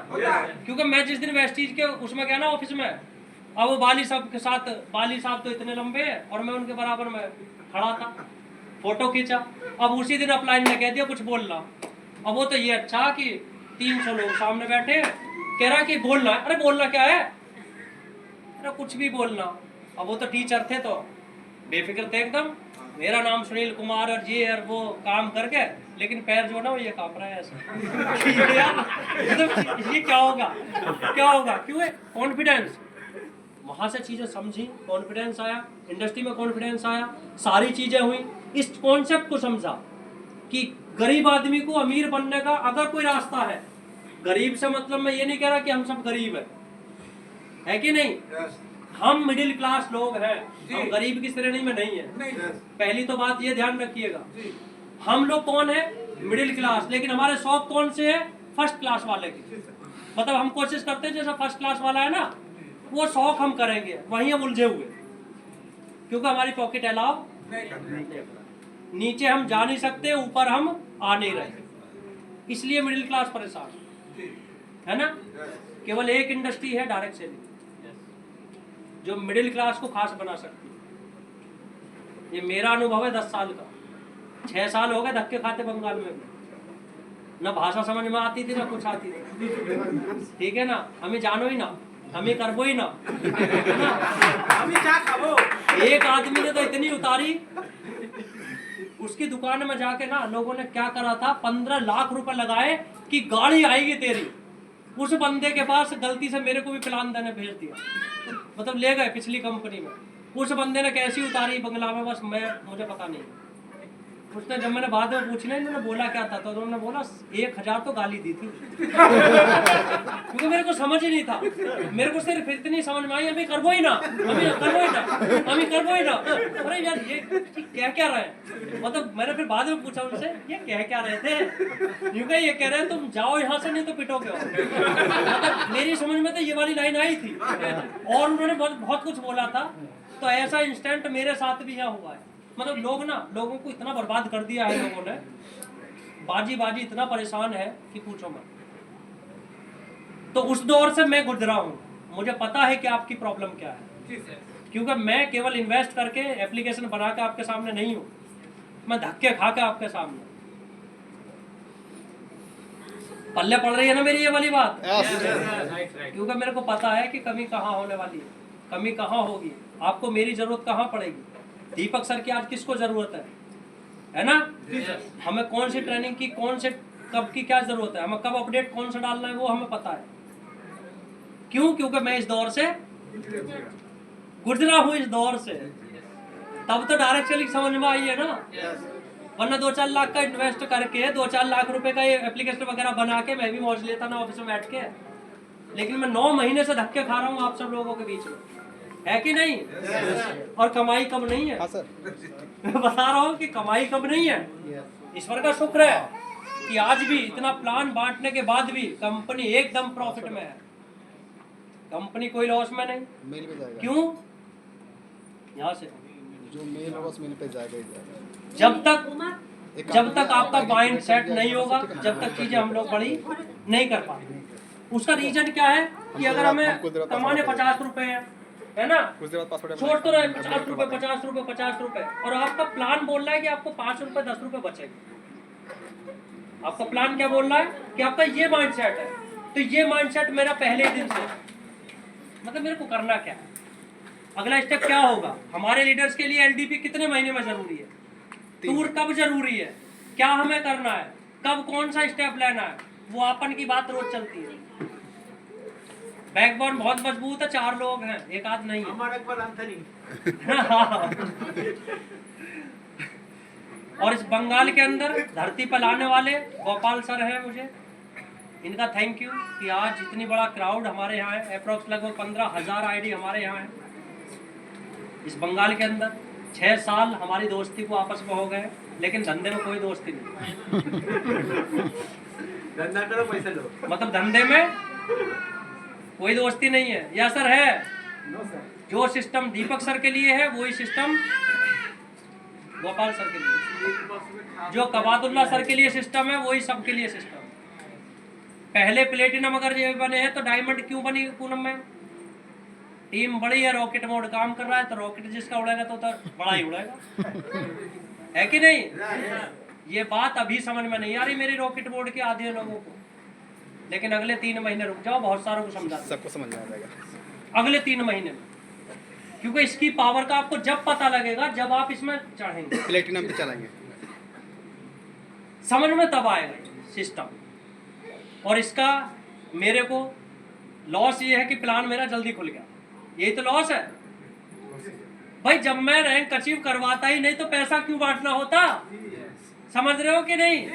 क्योंकि मैं जिस दिन वेस्टीज के उसमें गया ना ऑफिस में, अब वो बाली साहब के साथ, बाली साहब तो इतने लंबे हैं और मैं उनके बराबर में खड़ा था, फोटो खींचा। अब उसी दिन अपलाइन ने कह दिया कुछ बोलना। अब वो तो ये अच्छा कि 300 लोग सामने बैठे हैं, कह रहा कि बोलना है। अरे बोलना क्या है? अरे कुछ भी बोलना। अब वो तो टीचर थे तो बेफिक्र थे एकदम, मेरा नाम सुनील कुमार और ये और वो काम करके, लेकिन पैर जो ना वो ये कांप रहा है ऐसे। ये क्या होगा, क्या होगा? क्यों है? कॉन्फिडेंस। वहां से चीजें समझी, कॉन्फिडेंस आया, इंडस्ट्री में कॉन्फिडेंस आया, सारी चीजें हुई। इस कॉन्सेप्ट को समझा कि गरीब आदमी को अमीर बनने का अगर कोई रास्ता है, गरीब से मतलब मैं ये नहीं कह रहा कि हम सब गरीब है कि नहीं? हम मिडिल क्लास लोग हैं, हम गरीब की श्रेणी में नहीं है। पहली तो बात ये ध्यान रखिएगा, हम लोग कौन है? Middle class. लेकिन हमारे शौक कौन से है? फर्स्ट क्लास वाले की। मतलब हम कोशिश करते हैं जैसा फर्स्ट क्लास वाला है ना, वो शौक हम करेंगे, वहीं हम उलझे हुए, क्योंकि हमारी पॉकेट अलाउ नीचे हम जा नहीं सकते, ऊपर हम आ नहीं रहे, इसलिए मिडिल क्लास परेशान है ना। केवल एक इंडस्ट्री है डायरेक्ट सेलिंग जो मिडिल क्लास को खास बना सकती है। ये मेरा अनुभव है 10 साल का। 6 साल हो गए धक्के खाते बंगाल में, ना भाषा समझ में आती थी ना कुछ आती थी, ठीक है ना? हमें जानो ही ना, हमें करबो ही ना, अभी क्या खाबो? एक आदमी ने तो इतनी उतारी, उसकी दुकान में जाके ना लोगों ने क्या करा था, 15 लाख रुपए लगाए कि गाड़ी आएगी तेरी। उस बंदे के पास गलती से मेरे को भी प्लान देने भेज दिया, मतलब ले गए पिछली कंपनी में। उस बंदे ने कैसी उतारी बंगला में, बस मुझे पता नहीं। उसने जब मैंने बाद में पूछना इन्होंने बोला क्या था, तो उन्होंने बोला 1000 तो गाली दी थी। क्योंकि मेरे को समझ ही नहीं था, मेरे को सिर्फ इतनी समझ में आई, अभी करबो ही ना, अभी करबो ही ना, अभी करबो ही ना। अरे यार ये कह क्या रहे हैं? मतलब मैंने फिर बाद में पूछा उनसे, ये कह क्या रहे थे? क्योंकि ये कह रहे हैं तुम जाओ यहाँ से नहीं तो पिटोगे। मतलब मेरी समझ में तो ये वाली लाइन आई थी, और उन्होंने बहुत कुछ बोला था। तो ऐसा इंस्टेंट मेरे साथ भी यहाँ हुआ है। मतलब लोगों को इतना बर्बाद कर दिया है लोगों ने, बाजी इतना परेशान है कि पूछो मत। तो उस दौर से मैं गुजरा हूँ, मुझे पता है कि आपकी प्रॉब्लम क्या है। क्योंकि मैं केवल इन्वेस्ट करके एप्लीकेशन बना के आपके सामने नहीं हूँ, मैं धक्के खा के आपके सामने। पल्ले पड़ रही है ना मेरी ये वाली बात? क्योंकि मेरे को पता है कि कमी कहाँ होने वाली है, कमी कहाँ होगी, आपको मेरी जरूरत कहाँ पड़ेगी। दीपक सर की आज किसको जरूरत है ना? हमें कौन सी ट्रेनिंग की, कौन से कब की क्या जरूरत है, हमें कब अपडेट कौन सा डालना है वो हमें पता है। क्यों? क्योंकि मैं इस दौर से गुजरा हूँ, इस दौर से। तब तो डायरेक्ट सेलिंग समझ में आई है ना। वरना 2-4 लाख का इन्वेस्ट करके 2-4 लाख रुपए का ये एप्लीकेशन वगैरह बना के मैं भी मौज लेता ना ऑफिस में बैठ के। लेकिन मैं 9 महीने से धक्के खा रहा हूँ आप सब लोगों के बीच में, है कि नहीं? और कमाई कम नहीं है। मैं बता रहा हूँ कि कमाई कम नहीं है। ईश्वर का शुक्र है कि आज भी इतना प्लान बांटने के बाद भी कंपनी एकदम प्रॉफिट में है, कंपनी कोई लॉस में नहीं। मेल पे जाएगा। क्यों? यहाँ से जो मेल होगा उस मेल पे जाएगा ही जाएगा। जब तक आपका माइंड सेट नहीं होगा, जब तक चीजें हम लोग बड़ी नहीं कर पाते। उसका रीजन क्या है कि अगर हमें कमाने 50 रुपए है ना, छोड़ तो रहे 50 रुपए 50 रुपए 50 रुपए, और आपका प्लान बोल रहा है कि आपको 5 रुपए 10 रुपए बचेंगे। आपका प्लान क्या बोल रहा है कि आपका ये माइंडसेट है। तो ये माइंडसेट मेरा पहले दिन से, मतलब मेरे को करना क्या है, अगला स्टेप क्या होगा। हमारे लीडर्स के लिए एलडीपी कितने महीने में जरूरी है, टूर कब जरूरी है, क्या हमें करना है, कब कौन सा स्टेप लेना है, वो अपन की बात रोज चलती है। बैकबोन बहुत मजबूत है, 4 लोग हैं, एक आध नहीं है। हमारा एक अंत नहीं। और इस बंगाल के अंदर धरती पर लाने वाले गोपाल सर हैं, मुझे इनका थैंक यू कि आज इतनी बड़ा क्राउड हमारे यहाँ है। अप्रोक्स लगभग 15,000 आईडी हमारे यहाँ है इस बंगाल के अंदर। 6 साल हमारी दोस्ती को आपस में हो गए, लेकिन धंधे में कोई दोस्ती नहीं। धंधा करो पैसा लो, मतलब धंधे में कोई दोस्ती नहीं है। या सर है? No sir. जो सिस्टम दीपक सर के लिए है वही सिस्टम गोपाल सर के लिए, जो कबादुल्ला सर के लिए सिस्टम है वही सबके लिए सिस्टम। पहले प्लेटिनम अगर ये बने हैं तो डायमंड क्यों बनी पूनम में? टीम बड़ी है, रॉकेट मोड काम कर रहा है, तो रॉकेट जिसका उड़ेगा तो बड़ा ही उड़ेगा, है कि नहीं? ये बात अभी समझ में नहीं आ रही मेरी रॉकेट मोड के आधे लोगों को, लेकिन अगले 3 महीने रुक जाओ, बहुत सारों को समझा सबको समझ में आ जाएगा अगले 3 महीने में, क्योंकि इसकी पावर का आपको जब पता लगेगा जब आप इसमें चढ़ेंगे, प्लेटिनम पे चलाएंगे, समझ में तब आएगा सिस्टम। और इसका मेरे को लॉस ये है कि प्लान मेरा जल्दी खुल गया, यही तो लॉस है भाई। जब मैं रैंक अचीव करवाता ही नहीं तो पैसा क्यों बांटना होता? समझ रहे हो कि नहीं?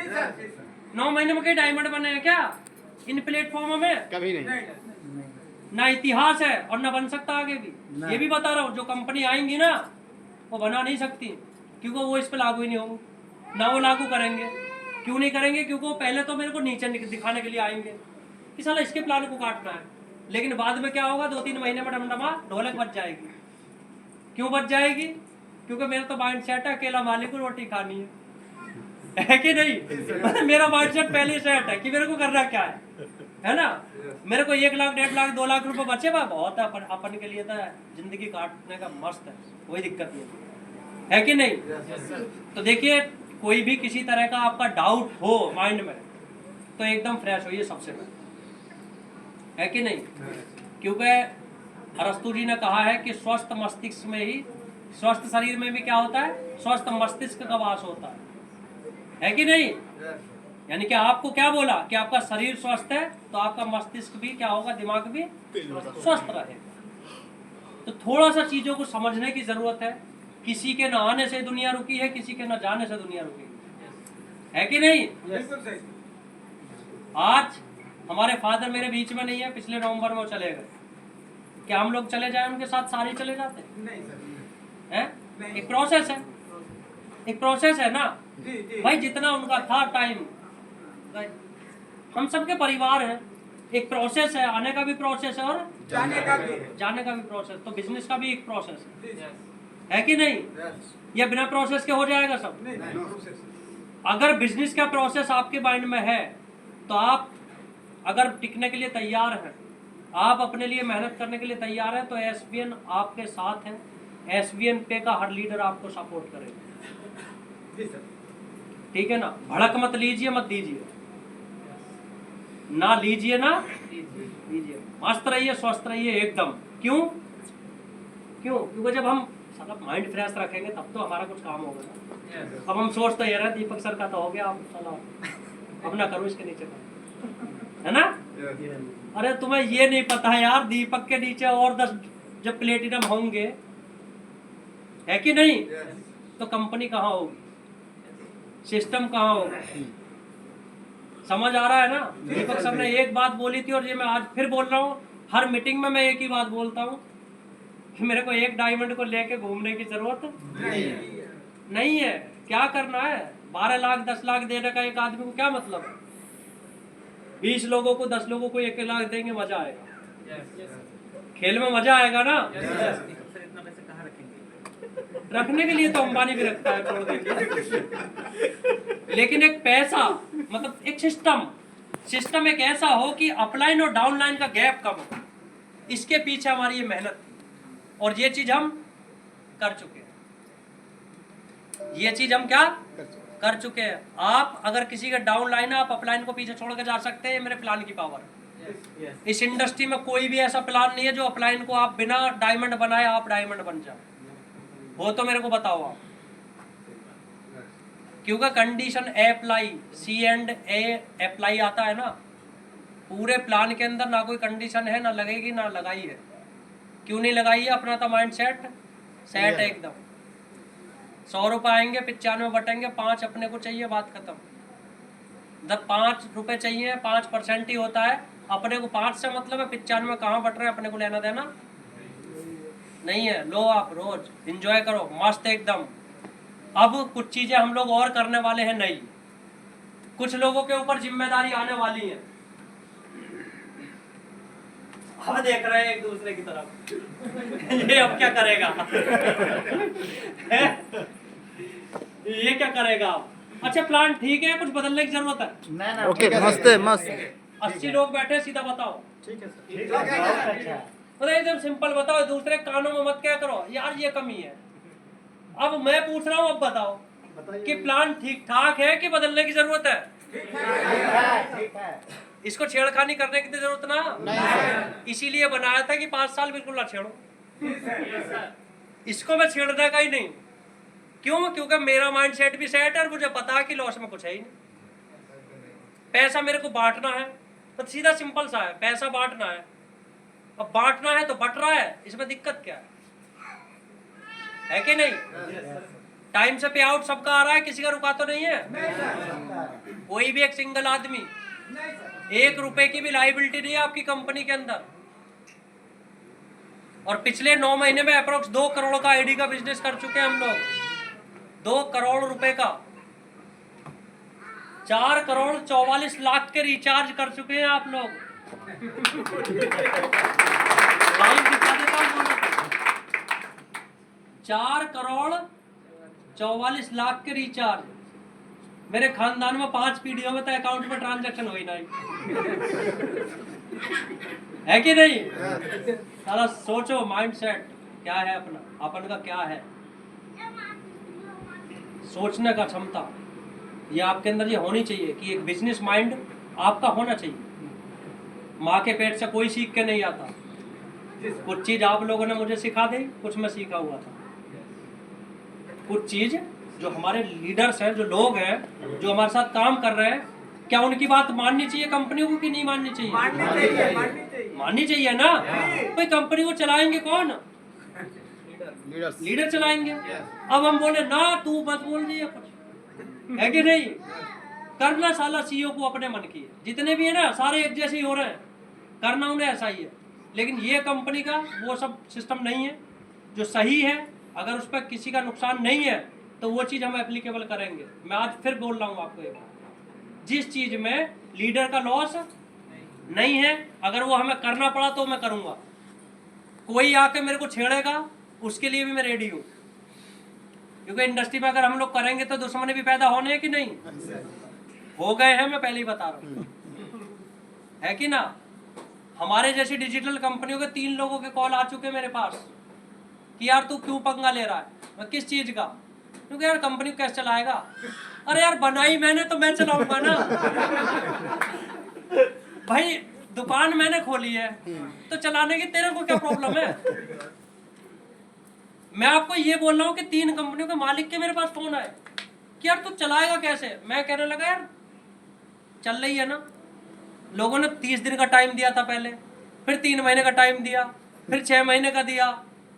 9 महीने में कई डायमंड बने हैं क्या इन प्लेटफॉर्म में? कभी नहीं। ना इतिहास है और ना बन सकता आगे भी, ये भी बता रहा हूँ। जो कंपनी आएंगी ना वो बना नहीं सकती, क्योंकि वो इस पे लागू ही नहीं होंगे, ना वो लागू करेंगे। क्यों नहीं करेंगे? क्योंकि वो पहले तो मेरे को नीचे दिखाने के लिए आएंगे कि साला इसके प्लान को काटना है, लेकिन बाद में क्या होगा, 2-3 महीने में डमडमा ढोलक बच जाएगी। क्यों बच जाएगी? क्योंकि मेरा तो माइंड सेट है अकेला मालिक को रोटी खानी है कि नहीं? मेरा माइंड सेट पहले सेट है कि मेरे को करना क्या है ना? मेरे को 1 लाख 1.5 लाख 2 लाख रुपए बचे बा बहुत है, अपन के लिए तो जिंदगी काटने का मस्त है, कोई दिक्कत नहीं है कि नहीं? तो देखिए, कोई भी किसी तरह का आपका डाउट हो माइंड में तो एकदम फ्रेश होइए सबसे पहले, है कि नहीं? क्योंकि अरस्तु जी ने कहा है कि स्वस्थ मस्तिष्क में ही, स्वस्थ शरीर में भी क्या होता है, स्वस्थ मस्तिष्क का वास होता है कि नहीं? यानी कि आपको क्या बोला कि आपका शरीर स्वस्थ है तो आपका मस्तिष्क भी क्या होगा, दिमाग भी स्वस्थ रहेगा। तो थोड़ा सा चीजों को समझने की जरूरत है। किसी के न आने से दुनिया रुकी है, किसी के न जाने से दुनिया रुकी है कि नहीं? आज हमारे फादर मेरे बीच में नहीं है, पिछले नवंबर में वो चले गए। क्या हम लोग चले जाए उनके साथ सारे चले जाते हैं? एक प्रोसेस है, एक प्रोसेस है ना भाई। जितना उनका था टाइम, हम सबके परिवार हैं, एक प्रोसेस है, आने का भी प्रोसेस है और जाने का भी प्रोसेस। तो बिजनेस का भी एक प्रोसेस है कि नहीं? या बिना प्रोसेस के हो जाएगा सब? अगर बिजनेस का प्रोसेस आपके माइंड में है तो आप अगर टिकने के लिए तैयार हैं, आप अपने लिए मेहनत करने के लिए तैयार हैं, तो एसवीएन आपके साथ है। एसवीएन पे का हर लीडर आपको सपोर्ट करेगा, ठीक है ना? भड़क मत लीजिए, मत दीजिए, ना लीजिए ना लीजिए। मस्त रहिए, स्वस्थ रहिए एकदम। क्यों? क्योंकि जब हम माइंड फ्रेश रखेंगे तब तो हमारा कुछ काम होगा ना। अब हम सोचते ही रहे दीपक सर का तो हो गया, अब चलो अब ना करो इसके नीचे का, है ना? अरे तुम्हें ये नहीं पता यार, दीपक के नीचे और 10 जब प्लेटिनम होंगे, है कि नहीं? तो कंपनी कहाँ होगी, सिस्टम कहाँ होगा? समझ आ रहा है ना? दीपक सर ने एक बात बोली थी और ये मैं आज फिर बोल रहा हूँ। हर मीटिंग में मैं एक ही बात बोलता हूँ कि मेरे को एक डायमंड को लेके घूमने की जरूरत नहीं है। क्या करना है? 12 लाख 10 लाख देने का एक आदमी को क्या मतलब है? 20 लोगों को 10 लोगों को 1 लाख देंगे, मजा आएगा, खेल में मजा आएगा ना? रखने के लिए तो अंबानी भी रखता है, छोड़ देंगे। लेकिन एक पैसा मतलब एक सिस्टम एक ऐसा हो कि अपलाइन और डाउनलाइन का गैप कम हो, इसके पीछे हमारी ये मेहनत थी और ये चीज हम कर चुके हैं। ये चीज हम क्या कर चुके हैं? आप अगर किसी का डाउनलाइन है, आप अपलाइन को पीछे छोड़ के जा सकते हैं। ये मेरे प्लान की पावर है। इस इंडस्ट्री में कोई भी ऐसा प्लान नहीं है जो अपलाइन को आप बिना डायमंड बनाए आप डायमंड बन जाओ। वो तो मेरे को बताओ आप, क्योंकि कंडीशन अप्लाई, C&A अप्लाई आता है ना, पूरे प्लान के अंदर ना कोई कंडीशन है, ना लगेगी, ना लगाई है। क्यों नहीं लगाई है? अपना तो माइंड सेट है एकदम। 100 रुपये आएंगे, 95 बटेंगे, 5 अपने को चाहिए, बात खत्म। जब 5 रुपये चाहिए, 5% ही होता है, अपने को 5 से मतलब है, 95 कहाँ बट रहे हैं, अपने को लेना देना नहीं है। लो आप रोज एंजॉय करो, मस्त एकदम। अब कुछ चीजें हम लोग और करने वाले हैं नई, कुछ लोगों के ऊपर जिम्मेदारी आने वाली है। अब देख रहे हैं एक दूसरे की तरफ। ये अब क्या करेगा? ये क्या करेगा? अच्छा प्लान ठीक है, कुछ बदलने की जरूरत है? नहीं नहीं ओके मस्त है मस्त 80 लोग बैठे, सीधा बताओ। ठीक है सर। मतलब एकदम सिंपल बताओ, दूसरे कानों में मत क्या करो यार, ये कमी है। अब मैं पूछ रहा हूँ, अब बताओ कि प्लान ठीक ठाक है कि बदलने की जरूरत है? ठीक है। इसको छेड़खानी करने की तो जरूरत ना, इसीलिए बनाया था कि 5 साल बिल्कुल ना छेड़ो। इसको मैं छेड़ने का ही नहीं। क्यों? क्योंकि मेरा माइंड सेट भी सेट है और मुझे पता है कि लॉस में कुछ है ही नहीं। पैसा मेरे को बांटना है, तो सीधा सिंपल सा है, पैसा बांटना है। अब बांटना है तो बट रहा है, इसमें दिक्कत क्या है कि नहीं? टाइम से पे आउट सबका आ रहा है, किसी का रुका तो नहीं है। कोई भी एक सिंगल आदमी 1 रुपए की भी लायबिलिटी नहीं है आपकी कंपनी के अंदर। और पिछले 9 महीने में अप्रोक्स 2 करोड़ का आईडी का बिजनेस कर चुके हैं हम लोग। 2 करोड़ रुपए का, 4 करोड़ 44 लाख के रिचार्ज कर चुके हैं आप लोग। लाइव दिखा देता हूं दोनों को। 4 करोड़ 44 लाख के रिचार्ज। मेरे खानदान में 5 पीढ़ियों में तो अकाउंट में ट्रांजैक्शन हो ही नहीं है कि नहीं? सारा सोचो, माइंडसेट क्या है अपना, अपन का क्या है, सोचने का क्षमता ये आपके अंदर ये होनी चाहिए कि एक बिजनेस माइंड आपका होना चाहिए। माँ के पेट से कोई सीख के नहीं आता। कुछ चीज आप लोगों ने मुझे सिखा दी, कुछ मैं सीखा हुआ था। कुछ चीज जो हमारे लीडर्स हैं, जो लोग हैं, जो हमारे साथ काम कर रहे हैं, क्या उनकी बात माननी चाहिए कंपनियों को कि नहीं माननी चाहिए? माननी चाहिए ना। भाई कंपनी को चलाएंगे कौन? लीडर चलाएंगे। अब हम बोले ना तू मत बोल दिए कुछ, है कि नहीं? करना साला सीईओ को अपने मन की है। जितने भी है ना सारे एक जैसे ही हो रहे हैं, करना उन्हें ऐसा ही है। लेकिन ये कंपनी का वो सब सिस्टम नहीं है जो सही है। अगर उस पर किसी का नुकसान नहीं है तो वो चीज़ हम एप्लीकेबल करेंगे। मैं आज फिर बोल रहा हूँ आपको एक, जिस चीज़ में लीडर का लॉस नहीं है, अगर वो हमें करना पड़ा तो मैं करूँगा। कोई आके मेरे को छेड़ेगा उसके लिए भी मैं रेडी हूँ, क्योंकि इंडस्ट्री में अगर हम लोग करेंगे तो दुश्मनी भी पैदा होने हैं कि नहीं? हो गए हैं, मैं पहले ही बता रहा हूँ, है कि ना? हमारे जैसी डिजिटल कंपनियों के 3 लोगों के कॉल आ चुके हैं मेरे पास कि यार तू क्यों पंगा ले रहा है? मैं किस चीज का? क्योंकि यार कंपनी को कैसे चलाएगा? अरे यार बनाई मैंने तो मैं चलाऊंगा ना। भाई दुकान मैंने खोली है तो चलाने की तेरे को क्या प्रॉब्लम है? मैं आपको ये बोल रहा हूँ कि 3 कंपनियों के मालिक के मेरे पास फोन आए कि यार तू चलाएगा कैसे? मैं कहने लगा यार चल रही है ना। लोगों ने 30 दिन का टाइम दिया था पहले, फिर 3 महीने का टाइम दिया, फिर 6 महीने का दिया।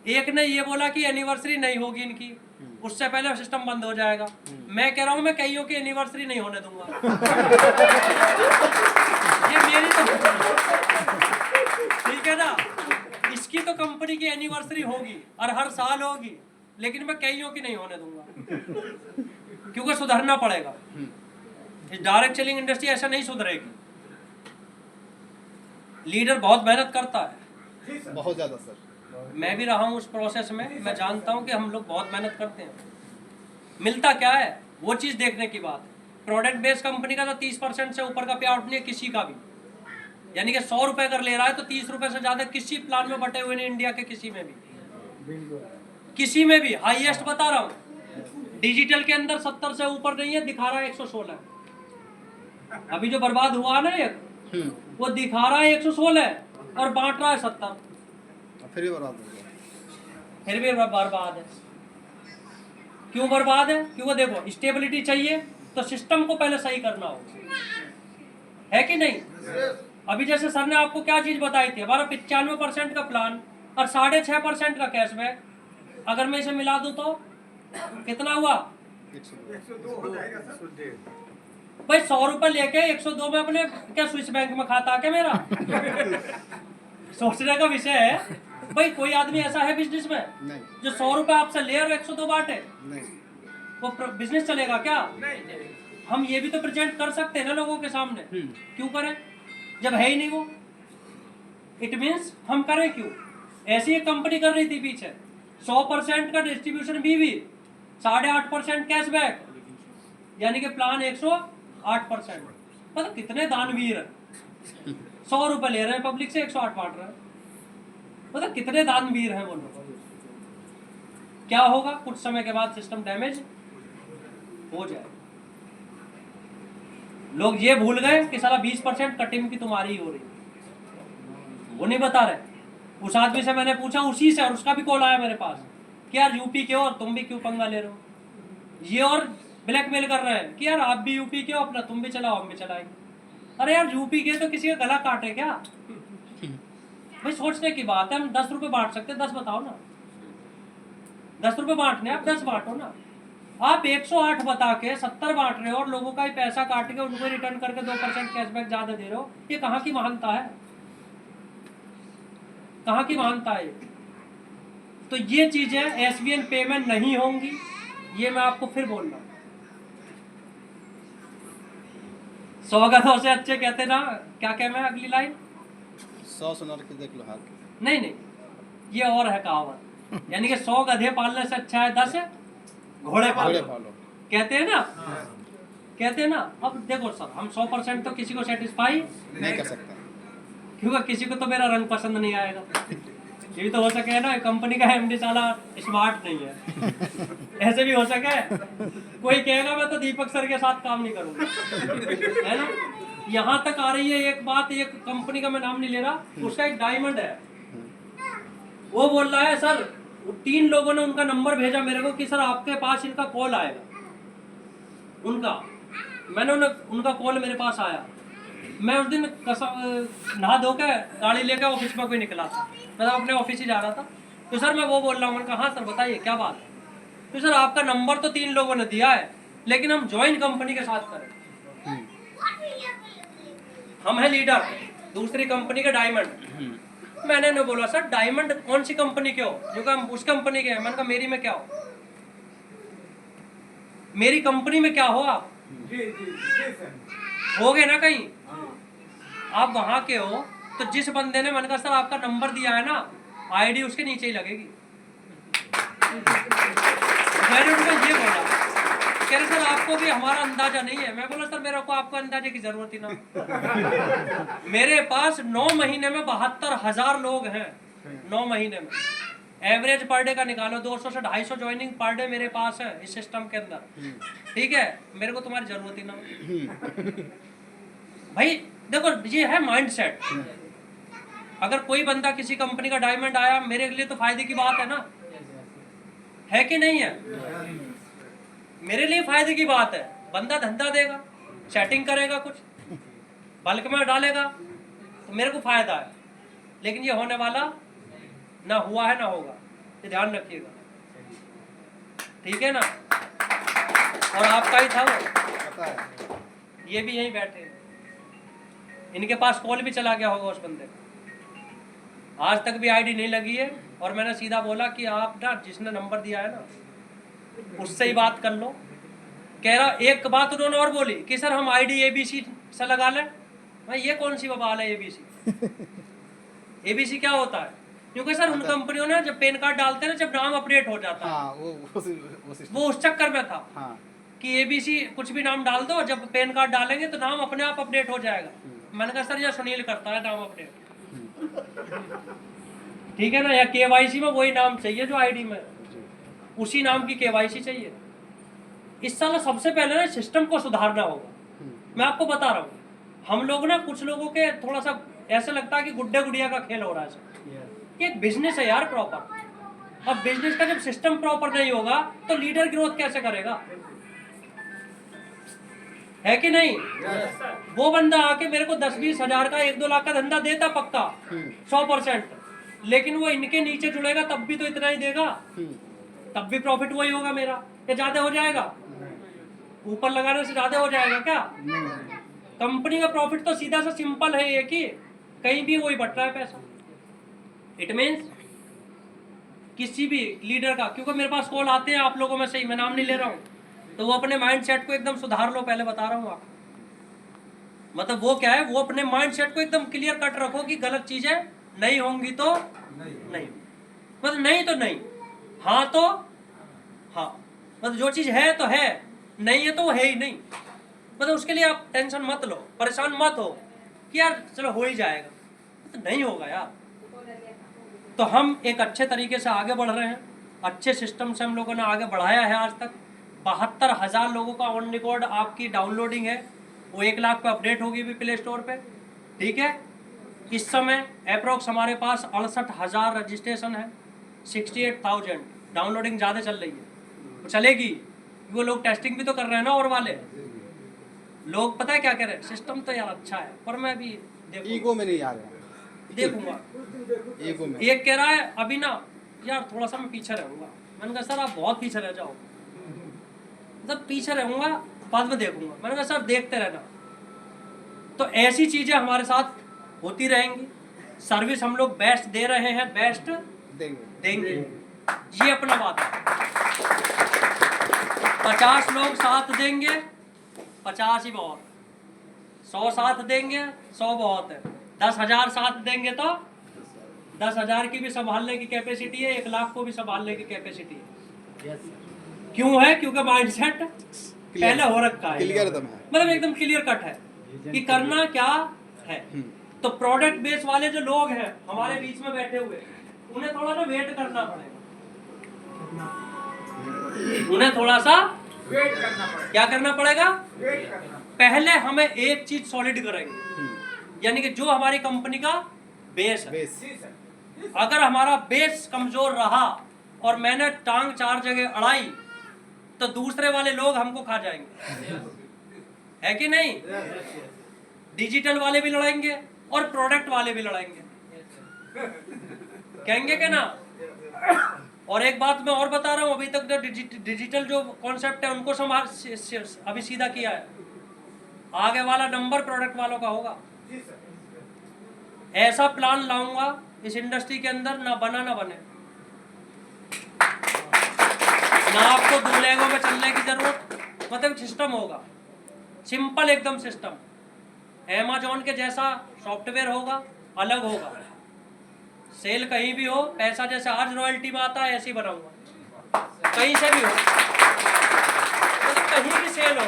एक ने ये बोला कि एनिवर्सरी नहीं होगी इनकी, उससे पहले सिस्टम बंद हो जाएगा। मैं कह रहा हूँ मैं कईयों की एनिवर्सरी नहीं होने दूंगा। ये मेरी तो ठीक है ना, इसकी तो कंपनी की एनिवर्सरी होगी और हर साल होगी, लेकिन मैं कईयों की नहीं होने दूंगा क्योंकि सुधरना पड़ेगा। इस डायरेक्ट सेलिंग इंडस्ट्री ऐसा नहीं सुधरेगी। लीडर बहुत मेहनत करता है, बहुत ज्यादा सर। मैं भी रहा हूँ उस प्रोसेस में, मैं जानता हूँ कि हम लोग बहुत मेहनत करते हैं। मिलता क्या है वो चीज़ देखने की बात है। प्रोडक्ट बेस्ड कंपनी का तो 30% से ऊपर का पे आउट नहीं है किसी का भी। यानी कि 100 रुपए अगर ले रहा है तो 30 रुपए से ज़्यादा किसी प्लान में बटे हुए नहीं, इंडिया के किसी में भी, किसी में भी। हाईएस्ट बता रहा हूँ, डिजिटल के अंदर 70 से ऊपर नहीं है, दिखा रहा है 116। अभी जो बर्बाद हुआ ना एक, वो दिखा रहा है 116 और बांट रहा है 70। फिर भी बर्बाद हो गया। फिर भी बर्बाद है। क्यों बर्बाद है? क्योंकि देखो स्टेबिलिटी चाहिए तो सिस्टम को पहले सही करना होगा, है कि नहीं? अभी जैसे सर ने आपको क्या चीज बताई थी, हमारा 95% का प्लान और 6.5% का कैशबैक, अगर मैं इसे मिला दूं तो कितना हुआ? 102 हो जाएगा सर। भाई 100 रुपए लेके 102 में अपने क्या स्विस बैंक में खाता क्या मेरा? सोचने का विषय है। भाई कोई आदमी ऐसा है बिजनेस में नहीं जो 100 रुपए आपसे ले और 102 बांटे? नहीं वो बिजनेस चलेगा क्या? हम ये भी तो प्रेजेंट कर सकते हैं ना लोगों के सामने। क्यों करें जब है ही नहीं वो? इट मीन्स हम करें क्यों? ऐसी एक कंपनी कर रही थी पीछे 100% का डिस्ट्रीब्यूशन भी 8.5% कैशबैक, यानी कि प्लान 108%। मतलब कितने दानवीर है, 100 रुपए ले रहे हैं पब्लिक से, 108 बांट रहे हैं। मतलब कितने दानवीर हैं वो लोग। क्या होगा? कुछ समय के बाद सिस्टम डैमेज हो जाए। लोग ये भूल गए कि साला 20% कटिंग की तुम्हारी हो रही, वो नहीं बता रहे। उस आदमी से मैंने पूछा, उसी से, और उसका भी कॉल आया मेरे पास कि यार यूपी के हो और तुम भी क्यों पंगा ले रहे हो, ये और ब्लैकमेल कर रहे हैं कि यार आप भी यूपी के हो, अपना तुम भी चलाओ हम भी चलाएंगे। अरे यार यूपी के तो किसी का गला काटे क्या भाई? सोचने की बात है। हम 10 रुपए बांट सकते हैं, 10 बताओ ना। 10 रुपए बांटने, आप 10 बांटो ना। आप 108 बता के 70 बांट रहे हो और लोगों का ही पैसा काट के उनको रिटर्न करके 2% कैशबैक ज्यादा दे रहे हो। ये कहाँ की महानता है? कहाँ की महानता है? तो ये चीजें एसबीएन पेमेंट नहीं होंगी, ये मैं आपको फिर बोल रहा हूं। 100 गधों से अच्छे कहते ना, क्या कहना है अगली लाइन? 100 सुनार के देख लो हाथ। नहीं, ये और है कहावत, यानी कि 100 गधे पालने से अच्छा है 10 घोड़े पालो, कहते हैं ना। कहते हैं ना। अब देखो सर, हम 100% तो किसी को सेटिस्फाई नहीं कर सकता, क्योंकि किसी को तो मेरा रंग पसंद नहीं आएगा। ये तो हो सके ना कंपनी का एमडी साला स्मार्ट नहीं है, ऐसे भी हो सके। कोई कहेगा मैं तो दीपक सर के साथ काम नहीं करूंगा, है ना। यहाँ तक आ रही है एक बात, एक कंपनी का मैं नाम नहीं ले रहा, उसका एक डायमंड है, वो बोल रहा है सर, 3 लोगों ने उनका नंबर भेजा मेरे को कि सर आपके पास इनका कॉल आएगा। मैंने उनका कॉल मेरे पास आया। मैं उस दिन नहा धो के गाड़ी लेकर ऑफिस में कोई निकला था, मैं अपने ऑफिस ही जा रहा था। तो सर मैं वो बोल रहा हूँ, मैंने कहा हाँ सर बताइए क्या बात है। तो सर आपका नंबर तो 3 लोगों ने दिया है, लेकिन हम ज्वाइन कंपनी के साथ करें। हम है लीडर दूसरी कंपनी के डायमंड। मैंने न बोला सर डायमंड कौन सी कंपनी के हो, क्योंकि हम उस कंपनी के हैं। मैंने कहा मेरी में क्या हो, मेरी कंपनी में क्या हो आप? हो गए ना कहीं आप वहां के हो। तो जिस बंदे ने, मैंने कहा सर आपका नंबर दिया है ना, आईडी उसके नीचे ही लगेगी। मैंने उनको ये बोला, कह रहे सर आपको भी हमारा अंदाजा नहीं है। मैं बोला सर मेरे को आपको अंदाजे की जरूरत ही ना। मेरे पास 9 महीने में 72,000 लोग हैं। 9 महीने में एवरेज पर डे का निकालो, 200 से 250 ज्वाइनिंग पर डे मेरे पास है इस सिस्टम के अंदर। ठीक है, मेरे को तुम्हारी जरूरत ही ना। भाई देखो ये है माइंडसेट। अगर कोई बंदा किसी कंपनी का डायमंड आया, मेरे लिए तो फायदे की बात है ना, है कि नहीं है? मेरे लिए फायदे की बात है। बंदा धंधा देगा, सेटिंग करेगा, कुछ बल्क में डालेगा, तो मेरे को फायदा है। लेकिन ये होने वाला ना हुआ है ना होगा, ये ध्यान रखिएगा, ठीक है ना। और आपका ही था वो, ये भी यहीं बैठे हैं, इनके पास कॉल भी चला गया होगा उस बंदे को, आज तक भी आईडी नहीं लगी है। और मैंने सीधा बोला कि आप ना जिसने नंबर दिया है ना उससे ही बात कर लो। कह रहा, एक बात उन्होंने और बोली कि सर हम आईडी एबीसी से लगा लें। भाई ये कौन सी बवाल है एबीसी? एबीसी क्या होता है? क्योंकि सर उन कंपनियों ने जब पैन कार्ड डालते हैं ना, जब नाम अपडेट हो जाता है, वो उस चक्कर में था कि एबीसी कुछ भी नाम डाल दो, जब पैन कार्ड डालेंगे तो नाम अपने आप अपडेट हो जाएगा। मैंने कहा सर यह सुनील करता है नाम अपडेट, ठीक है ना। या केवाईसी में वही नाम चाहिए जो आईडी में, उसी नाम की केवाईसी चाहिए। इस साल सबसे पहले ना सिस्टम को सुधारना होगा। मैं आपको बता रहा हूँ, हम लोग ना, कुछ लोगों के थोड़ा सा ऐसा लगता है कि गुड्डे गुड़िया का खेल हो रहा है। ये एक बिजनेस है यार प्रॉपर। अब बिजनेस का जब सिस्टम प्रॉपर नहीं होगा तो लीडर ग्रोथ कैसे करेगा, है कि नहीं? वो बंदा आके मेरे को 10-20 हजार का 1-2 लाख का धंधा देता पक्का 100%, लेकिन वो इनके नीचे जुड़ेगा तब भी तो इतना ही देगा, तब भी प्रॉफिट वही होगा मेरा, या ज्यादा हो जाएगा? ऊपर लगाने से ज्यादा हो जाएगा क्या? कंपनी का प्रॉफिट तो सीधा सा सिंपल है, एक ही, कहीं भी वही बट रहा है पैसा। इट मीन्स किसी भी लीडर का, क्योंकि मेरे पास कॉल आते हैं आप लोगों में से ही, मैं नाम नहीं ले रहा हूँ, तो वो अपने माइंडसेट को एकदम सुधार लो। पहले बता रहा हूँ आपको, मतलब वो क्या है, वो अपने माइंडसेट को एकदम क्लियर कट रखो कि गलत चीजें नहीं होंगी तो नहीं, मतलब नहीं तो नहीं, हाँ तो हाँ, मतलब जो चीज है तो है, नहीं है तो वो है ही नहीं। मतलब उसके लिए आप टेंशन मत लो, परेशान मत हो कि यार चलो हो ही जाएगा, तो नहीं होगा यार। तो हम एक अच्छे तरीके से आगे बढ़ रहे हैं, अच्छे सिस्टम से हम लोगों ने आगे बढ़ाया है। आज तक 72,000 लोगों का ऑन रिकॉर्ड आपकी डाउनलोडिंग है, वो 1 लाख पे अपडेट होगी भी प्ले स्टोर पे, ठीक है। इस समय अप्रोक्स हमारे पास 68,000 रजिस्ट्रेशन है, 68,000 डाउनलोडिंग ज़्यादा चल रही है, तो चलेगी, वो लोग टेस्टिंग भी तो कर रहे हैं ना। और वाले लोग पता है क्या कह रहे हैं, सिस्टम तो यार अच्छा है पर मैं भी ईगो में नहीं आ रहा, देखूंगा। ईगो में। एक कह रहा है अभी ना यार थोड़ा सा मैं पीछे रहूंगा, मैंने कहा सर आप बहुत पीछे रह जाओ, मतलब पीछे रहूंगा बाद में देखूंगा, मैंने कहा सर देखते रहना। तो ऐसी चीजें हमारे साथ होती रहेंगी, सर्विस हम लोग बेस्ट दे रहे हैं, बेस्ट देंगे, ये अपना बात है। 50 लोग साथ देंगे 50 ही बहुत, 100 साथ देंगे 100 बहुत है, 10,000 साथ देंगे तो 10,000 की भी संभालने की कैपेसिटी है, 1 लाख को भी संभालने की कैपेसिटी है। क्यों है? क्योंकि माइंडसेट पहले हो रखा है, क्लियर एकदम है, मतलब एकदम क्लियर कट है कि करना क्या है। तो प्रोडक्ट बेस वाले जो लोग हैं हमारे बीच में बैठे हुए, उन्हें थोड़ा सा वेट करना पड़ेगा, उन्हें थोड़ा सा क्या करना पड़ेगा। पहले हमें एक चीज सॉलिड करेंगे, यानी कि जो हमारी कंपनी का बेस है, अगर हमारा बेस कमजोर रहा और मैंने टांग 4 जगह अड़ाई तो दूसरे वाले लोग हमको खा जाएंगे, है कि नहीं। डिजिटल वाले भी लड़ाएंगे और प्रोडक्ट वाले भी लड़ाएंगे, कहेंगे कि ना। और एक बात मैं और बता रहा हूं, अभी तक जो डिजिटल जो कॉन्सेप्ट है उनको संभाल अभी सीधा किया है, आगे वाला नंबर प्रोडक्ट वालों का होगा। ऐसा प्लान लाऊंगा इस इंडस्ट्री के अंदर, ना बना ना बने, ना आपको दुलेगों में चलने की जरूरत, मतलब सिस्टम होगा सिंपल एकदम सिस्टम। Amazon के जैसा सॉफ्टवेयर होगा, अलग होगा, सेल कहीं भी हो, पैसा जैसे आज रॉयल्टी में आता है ऐसे ही बनाऊंगा, कहीं से भी हो, मतलब कहीं भी सेल हो।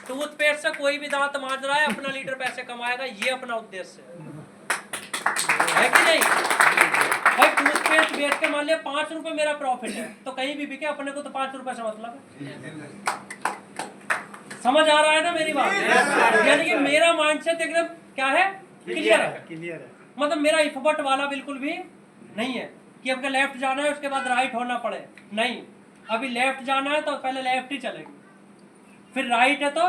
टूथपेस्ट से कोई भी दांत मांज रहा है अपना लीटर पैसे कमाएगा, ये अपना उद्देश्य है कि नहीं। भाई टूथपेस्ट बेच के मान लिया 5 रुपए मेरा प्रॉफिट है, तो कहीं भी बिके, अपने को तो 5 रुपए से मतलब है। समझ आ रहा है ना मेरी बात? यानी कि मेरा माइंडसेट एकदम क्या है, क्लियर है, मतलब मेरा इफबट वाला बिल्कुल भी नहीं है कि अब लेफ्ट जाना है उसके बाद राइट होना पड़े, नहीं। अभी लेफ्ट जाना है तो पहले लेफ्ट ही चलेंगे, फिर राइट है तो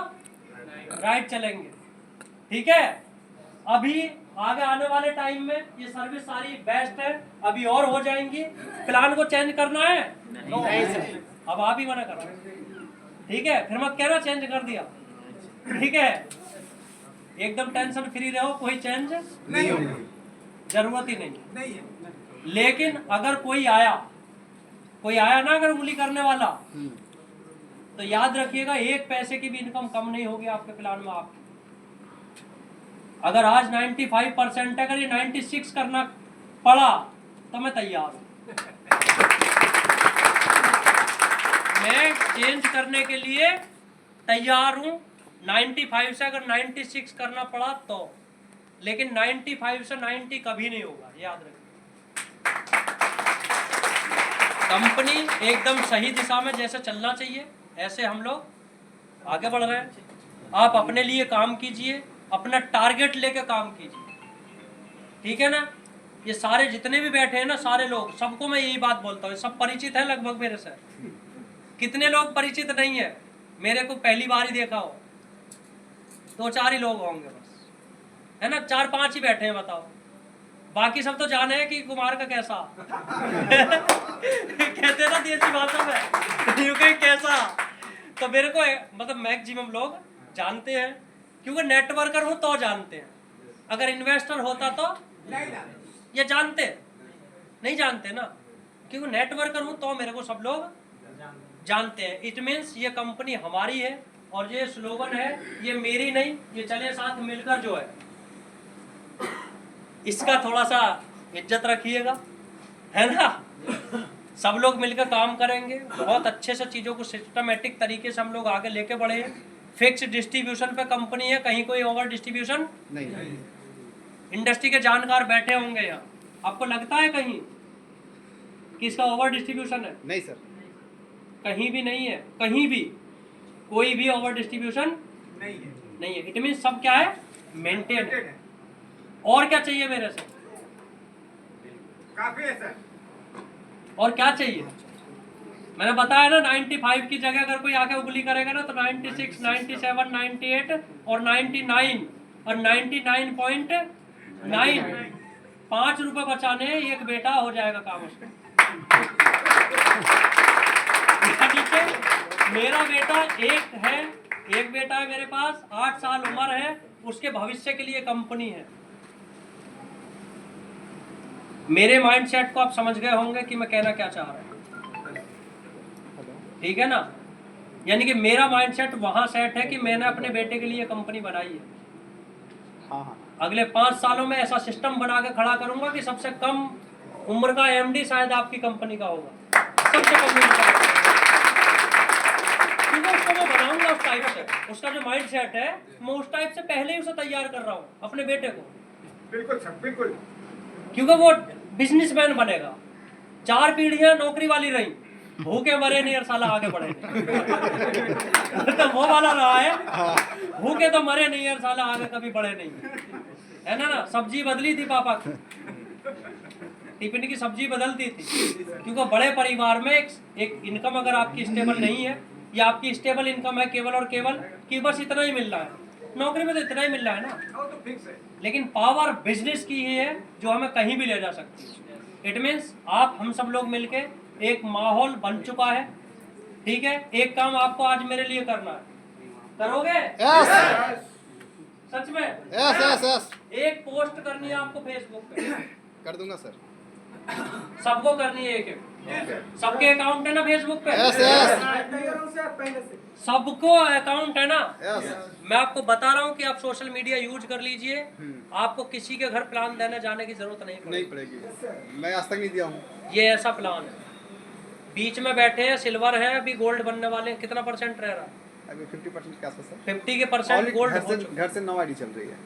राइट चलेंगे, ठीक है। अभी आगे आने वाले टाइम में ये सर्विस सारी बेस्ट है, अभी और हो जाएंगी। प्लान को चेंज करना है? अब आप ही मना कर रहे हैं, ठीक है। फिर मत कहना चेंज कर दिया, ठीक है। एकदम टेंशन फ्री रहो, कोई चेंज नहीं होगा, जरूरत ही नहीं है। लेकिन अगर कोई आया ना अगर उंगली करने वाला, तो याद रखिएगा 1 पैसे की भी इनकम कम नहीं होगी आपके प्लान में। आपकी अगर आज 95% है, अगर ये 96 करना पड़ा तो मैं तैयार हूं, मैं चेंज करने के लिए तैयार हूं। 95 से अगर 96 करना पड़ा तो, लेकिन 95 से 90 कभी नहीं होगा, याद रखिए। कंपनी एकदम सही दिशा में जैसे चलना चाहिए ऐसे हम लोग आगे बढ़ रहे हैं। आप अपने लिए काम कीजिए, अपना टारगेट लेके काम कीजिए, ठीक है ना। ये सारे जितने भी बैठे हैं ना, सारे लोग, सबको मैं यही बात बोलता हूँ, सब परिचित है लगभग मेरे से। कितने लोग परिचित नहीं है, मेरे को पहली बार ही देखा हो, 2-4 ही लोग होंगे बस, है ना। 4-5 ही बैठे हैं, बताओ। बाकी सब तो जाने हैं कि कुमार का कैसा कहते हैं ना देसी भाषा में, यूं कहीं कैसा। तो मेरे को मतलब मैक्सिमम लोग जानते हैं, क्योंकि नेटवर्कर हूं तो जानते हैं। अगर इन्वेस्टर होता तो ये जानते नहीं, जानते ना, क्योंकि नेटवर्कर हूं तो मेरे को सब लोग जानते हैं। इट मीन्स ये कंपनी हमारी है, और ये स्लोगन है ये मेरी नहीं, ये चले साथ मिलकर जो है, इसका थोड़ा सा इज्जत रखिएगा, है ना। सब लोग मिलकर काम करेंगे, बहुत अच्छे से चीज़ों को सिस्टमेटिक तरीके से हम लोग आगे लेके बढ़े। फिक्स डिस्ट्रीब्यूशन पे कंपनी है, कहीं कोई ओवर डिस्ट्रीब्यूशन नहीं। इंडस्ट्री के जानकार बैठे होंगे यहाँ, आपको लगता है कहीं कि इसका ओवर डिस्ट्रीब्यूशन है? नहीं सर। कहीं भी नहीं है, कहीं भी कोई भी ओवर डिस्ट्रीब्यूशन नहीं है। इट मीन सब क्या है, मेंटेन है। और क्या चाहिए मेरे से? काफी है सर। और क्या चाहिए? मैंने बताया ना 95 की जगह अगर कोई आके उंगली करेगा ना तो 96, 97, 98 और 99 और 99.9 5 रुपए बचाने एक बेटा हो जाएगा काम उसका। ठीक है, मेरा बेटा एक बेटा है मेरे पास, 8 साल उम्र है, उसके भविष्य के लिए कंपनी है। मेरे माइंडसेट को आप समझ गए होंगे कि मैं कहना क्या चाह रहा हूँ, ठीक है ना। यानी कि मेरा माइंडसेट वहां सेट है कि मैंने अपने बेटे के लिए कंपनी बनाई है। हाँ। अगले 5 सालों में ऐसा सिस्टम बना के खड़ा करूंगा कि सबसे कम उम्र का एमडी शायद आपकी कंपनी का होगा, सबसे कम उम्र का। क्योंकि उसको मैं बनाऊंगा उस टाइप से, उसका जो माइंडसेट है मैं उस टाइप से पहले ही उसे तैयार कर रहा हूँ अपने बेटे को। बिल्कुल सर, बिल्कुल। क्योंकि वो बिजनेसमैन बनेगा। 4 पीढ़ियां नौकरी वाली रही, भूखे मरे नहीं और साला आगे बढ़े नहीं। तो वो वाला रहा है, भूखे तो मरे नहीं और साला आगे कभी बढ़े नहीं, है ना। सब्जी बदली थी पापा की, टिफिन की सब्जी बदलती थी, क्योंकि बड़े परिवार में एक इनकम अगर आपकी स्टेबल नहीं है, या आपकी स्टेबल इनकम है केवल और केवल कि बस इतना ही मिल रहा है, नौकरी में तो इतना ही मिल रहा है ना, तो फिक्स है। लेकिन पावर बिजनेस की ही है जो हमें कहीं भी ले जा सकती है। इट मीन्स आप हम सब लोग मिलके एक माहौल बन चुका है, ठीक है। एक काम आपको आज मेरे लिए करना है, करोगे? यस सच में? यस। एक पोस्ट करनी है आपको फेसबुक पे, कर दूंगा सर। सबको करनी है एक। सबके अकाउंट है ना फेसबुक पे? यस। सबको अकाउंट है ना? यस। मैं आपको बता रहा हूँ कि आप सोशल मीडिया यूज कर लीजिए, आपको किसी के घर प्लान देने जाने की जरूरत नहीं पड़ेगी। मैं आज तक नहीं दिया हूँ। ये ऐसा प्लान है। बीच में बैठे हैं, सिल्वर है, अभी गोल्ड बनने वाले हैं। कितना परसेंट रह रहा है? अभी 50% के आसपास सर। 50 के परसेंट गोल्ड हो चुका। घर से 9 आईडी चल रही है।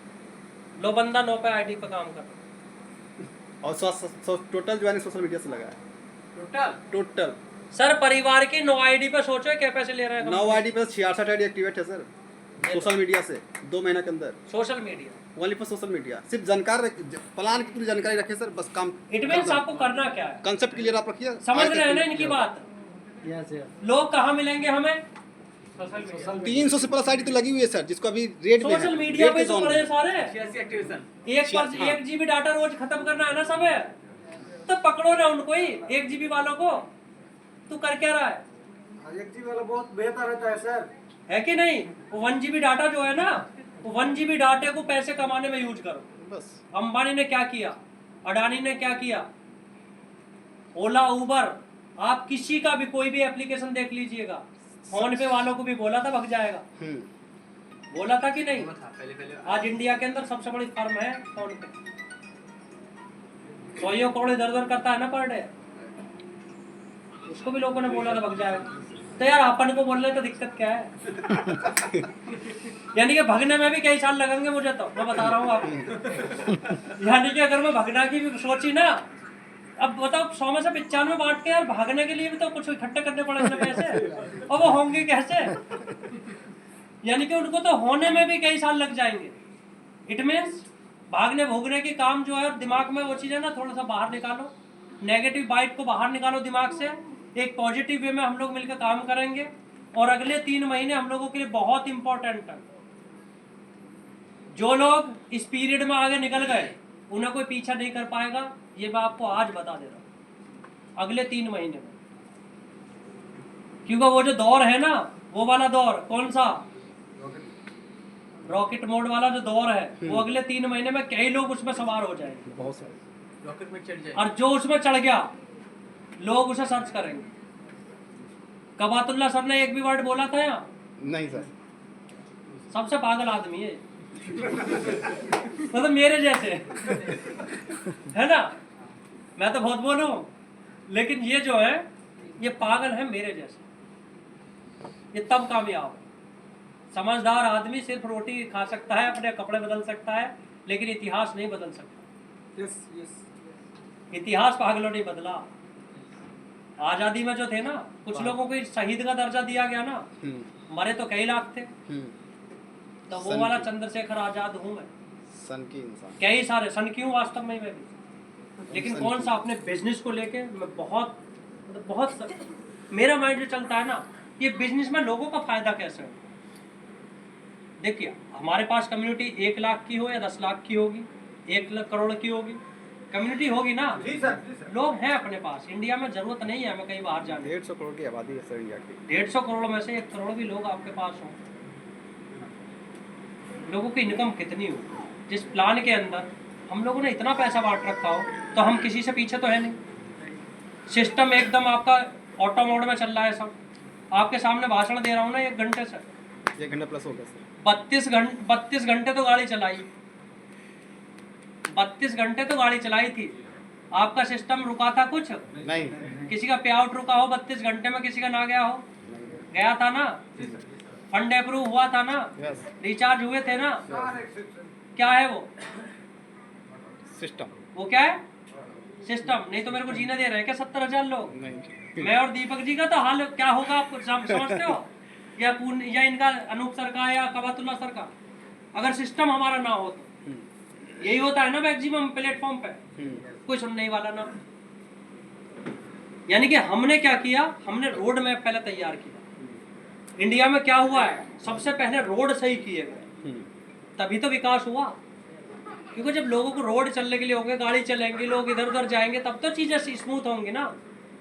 लो बंदा 9 पे आईडी पे काम कर रहा है। और टोटल ज्वाइनिंग सोशल मीडिया से लगा है। टोटल सर परिवार की 9 आईडी पे सोचो क्या पैसे ले रहे हैं? 9 आईडी पे 66 आईडी एक्टिवेट है सर सोशल मीडिया से 2 महीना के अंदर। Social media only for social media. सिर्फ जानकार प्लान की पूरी जानकारी रखे सर, बस काम। इट मींस आपको करना क्या है? कंसेप्ट क्लियर आप रखिए। समझ रहे हैं ना इनकी बात? लोग कहाँ मिलेंगे हमें? 300 से प्लस आईडी तो लगी हुई है सर, जिसको अभी रेट में सोशल मीडिया पे तो पड़े सारे। 1 GB डाटा रोज खत्म करना है ना सब है, तो पकड़ो ना उनको ही 1 GB वालों को। तू कर क्या रहा है? 1 GB वाला बहुत बेहतर रहता है सर, है कि नहीं? 1 GB डाटा जो है ना, 1 GB डाटे को पैसे कमाने में यूज करो। बस। अंबानी ने क्या किया, अडानी ने क्या किया, ओला उबर, आप किसी का भी कोई भी एप्लीकेशन देख लीजिएगा। फोन पे वालों को भी बोला था भग जाएगा, बोला था कि नहीं? आज इंडिया के अंदर सबसे बड़ी फर्म है फोन पे, 100 करोड़ इधर उधर करता है ना पर डे, उसको भी लोगों ने बोला था भग जाएगा। तो यार अपन को बोल रहे तो दिक्कत क्या है? यानी कि भगने में भी कई साल लगेंगे मुझे, तो मैं बता रहा हूँ आपको। यानी कि अगर मैं भगना की भी सोची ना, अब बताओ 100 में से 95 बांट के यार भागने के लिए भी तो कुछ इकट्ठे करने पड़ेंगे पैसे, और वो होंगे कैसे? यानी कि उनको तो होने में भी कई साल लग जाएंगे। इट मीन्स भागने भोगने के काम जो है, दिमाग में वो चीज़ है ना, थोड़ा सा बाहर निकालो, नेगेटिव बाइट को बाहर निकालो दिमाग से, एक पॉजिटिव वे में हम लोग मिलकर काम करेंगे। और अगले 3 महीने हम लोगों के लिए बहुत इंपॉर्टेंट है। जो लोग इस पीरियड में आगे निकल गए उन्हें कोई पीछा नहीं कर पाएगा, ये मैं आपको आज बता दे रहा हूँ, अगले 3 महीने में। क्योंकि वो जो दौर है ना, वो वाला दौर कौन सा, रॉकेट मोड वाला जो दौर है, वो अगले 3 महीने में कई लोग उसमें सवार हो जाएंगे, बहुत सारे रॉकेट में चढ़ जाए। और जो उसमें चढ़ गया लोग उसे सर्च करेंगे। कबातुल्ला सर ने एक भी वर्ड बोला था यहाँ? नहीं सर। सबसे पागल आदमी है मतलब मेरे जैसे, है ना। मैं तो बहुत बोलूं, लेकिन ये जो है ये पागल है मेरे जैसे, ये तब कामयाब है। समझदार आदमी सिर्फ रोटी खा सकता है, अपने कपड़े बदल सकता है, लेकिन इतिहास नहीं बदल सकता। यस यस इतिहास पागलों ने बदला। आजादी में जो थे ना, कुछ लोगों को शहीद का दर्जा दिया गया ना, मरे तो कई लाख थे, तो वो वाला चंद्रशेखर आजाद हूं मैं। सन की इंसान। कई सारे सन क्यों वास्तव में मैं भी, लेकिन कौन सा अपने बिजनेस को लेके मैं बहुत मेरा माइंड जो चलता है ना, ये बिजनेस में लोगों का फायदा कैसे हो। देखिए हमारे पास कम्युनिटी 1 लाख की हो या 10 लाख की होगी, 1 लाख करोड़ की होगी, कम्युनिटी होगी ना। जी सर, जी सर। लोग हैं अपने पास, इंडिया में जरूरत नहीं है हमें कहीं बाहर जाने। 150 करोड़ की आबादी है सर इंडिया की। 150 करोड़ में से 1 करोड़ भी लोग आपके पास हों, लोगों की इनकम कितनी हो। जिस प्लान के अंदर हम लोगों ने इतना पैसा बांट रखा हो, तो हम किसी से पीछे तो है नहीं। सिस्टम एकदम आपका ऑटो मोड में चल रहा है सब। आपके सामने भाषण दे रहा हूँ ना 1 घंटे से, 1 घंटा प्लस हो गया सर। 32 घंटे तो गाड़ी चलाई, 32 घंटे तो गाड़ी चलाई थी। आपका सिस्टम रुका था कुछ? नहीं। किसी का पे आउट रुका हो 32 घंटे में, किसी का ना गया हो? गया था ना? फंड अप्रूव हुआ था ना? यस। रिचार्ज हुए थे ना? क्या है वो सिस्टम। वो क्या है? सिस्टम। नहीं तो मेरे को जीने दे रहे हैं क्या 70,000 लोग? नहीं। मैं और दीपक जी का तो हाल क्या होगा आपको समझते हो? या इनका अनूप सर का या कबातुल्ला सर का, अगर सिस्टम हमारा ना हो तो यही होता है ना मैक्सिमम प्लेटफॉर्म पे, कोई सुनने वाला ना। यानी कि हमने क्या किया, हमने रोड मैप पहले तैयार किया। इंडिया में क्या हुआ है, सबसे पहले रोड सही किए गए, तभी तो विकास हुआ। क्योंकि जब लोगों को रोड चलने के लिए होंगे, गाड़ी चलेंगे, लोग इधर उधर जाएंगे, तब तो चीजें स्मूथ होंगी ना।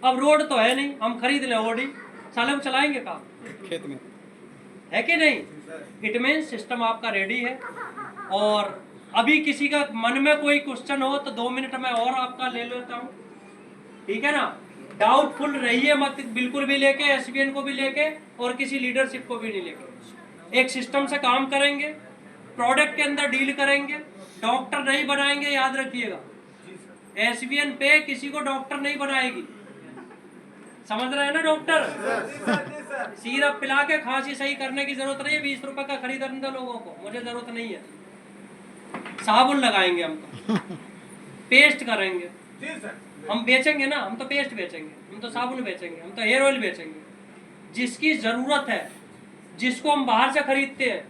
अब रोड तो है नहीं, हम खरीद लें ओडी, साले हम चलाएंगे काम खेत में, है कि नहीं? इट मीन सिस्टम आपका रेडी है। और अभी किसी का मन में कोई क्वेश्चन हो तो 2 मिनट में और आपका ले लेता हूँ, ठीक है ना? डाउटफुल रहिए मत बिल्कुल भी लेके, एसबीएन को भी लेके और किसी लीडरशिप को भी नहीं लेके। एक सिस्टम से काम करेंगे, प्रोडक्ट के अंदर डील करेंगे, डॉक्टर नहीं बनाएंगे, याद रखिएगा। एसबीएन पे किसी को डॉक्टर नहीं बनाएगी, समझ रहे हैं ना? डॉक्टर सिरप पिला के खांसी सही करने की जरूरत नहीं है। 20 रुपए का खरीदने दो लोगों को, मुझे जरूरत नहीं है। साबुन लगाएंगे हम तो, पेस्ट करेंगे, हम बेचेंगे ना, हम तो पेस्ट बेचेंगे, हम तो साबुन बेचेंगे, हम तो हेयर ऑयल बेचेंगे। जिसकी जरूरत है, जिसको हम बाहर से खरीदते हैं।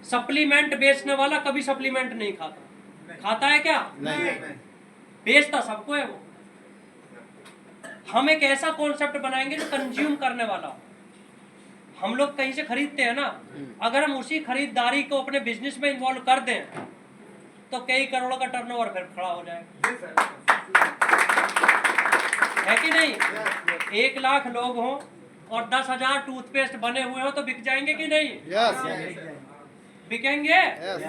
सप्लीमेंट बेचने वाला कभी सप्लीमेंट नहीं खाता, खाता है क्या? नहीं। बेचता सबको है वो। हम एक ऐसा कॉन्सेप्ट बनाएंगे जो कंज्यूम करने वाला हो। हम लोग कहीं से खरीदते हैं ना, अगर हम उसी खरीदारी को अपने बिजनेस में इन्वॉल्व कर दें तो कई करोड़ों का टर्नओवर फिर खड़ा हो जाएगा, है कि नहीं? 1 लाख लोग हों और 10,000 टूथपेस्ट बने हुए हो तो बिक जाएंगे कि नहीं? यस। बिकेंगे।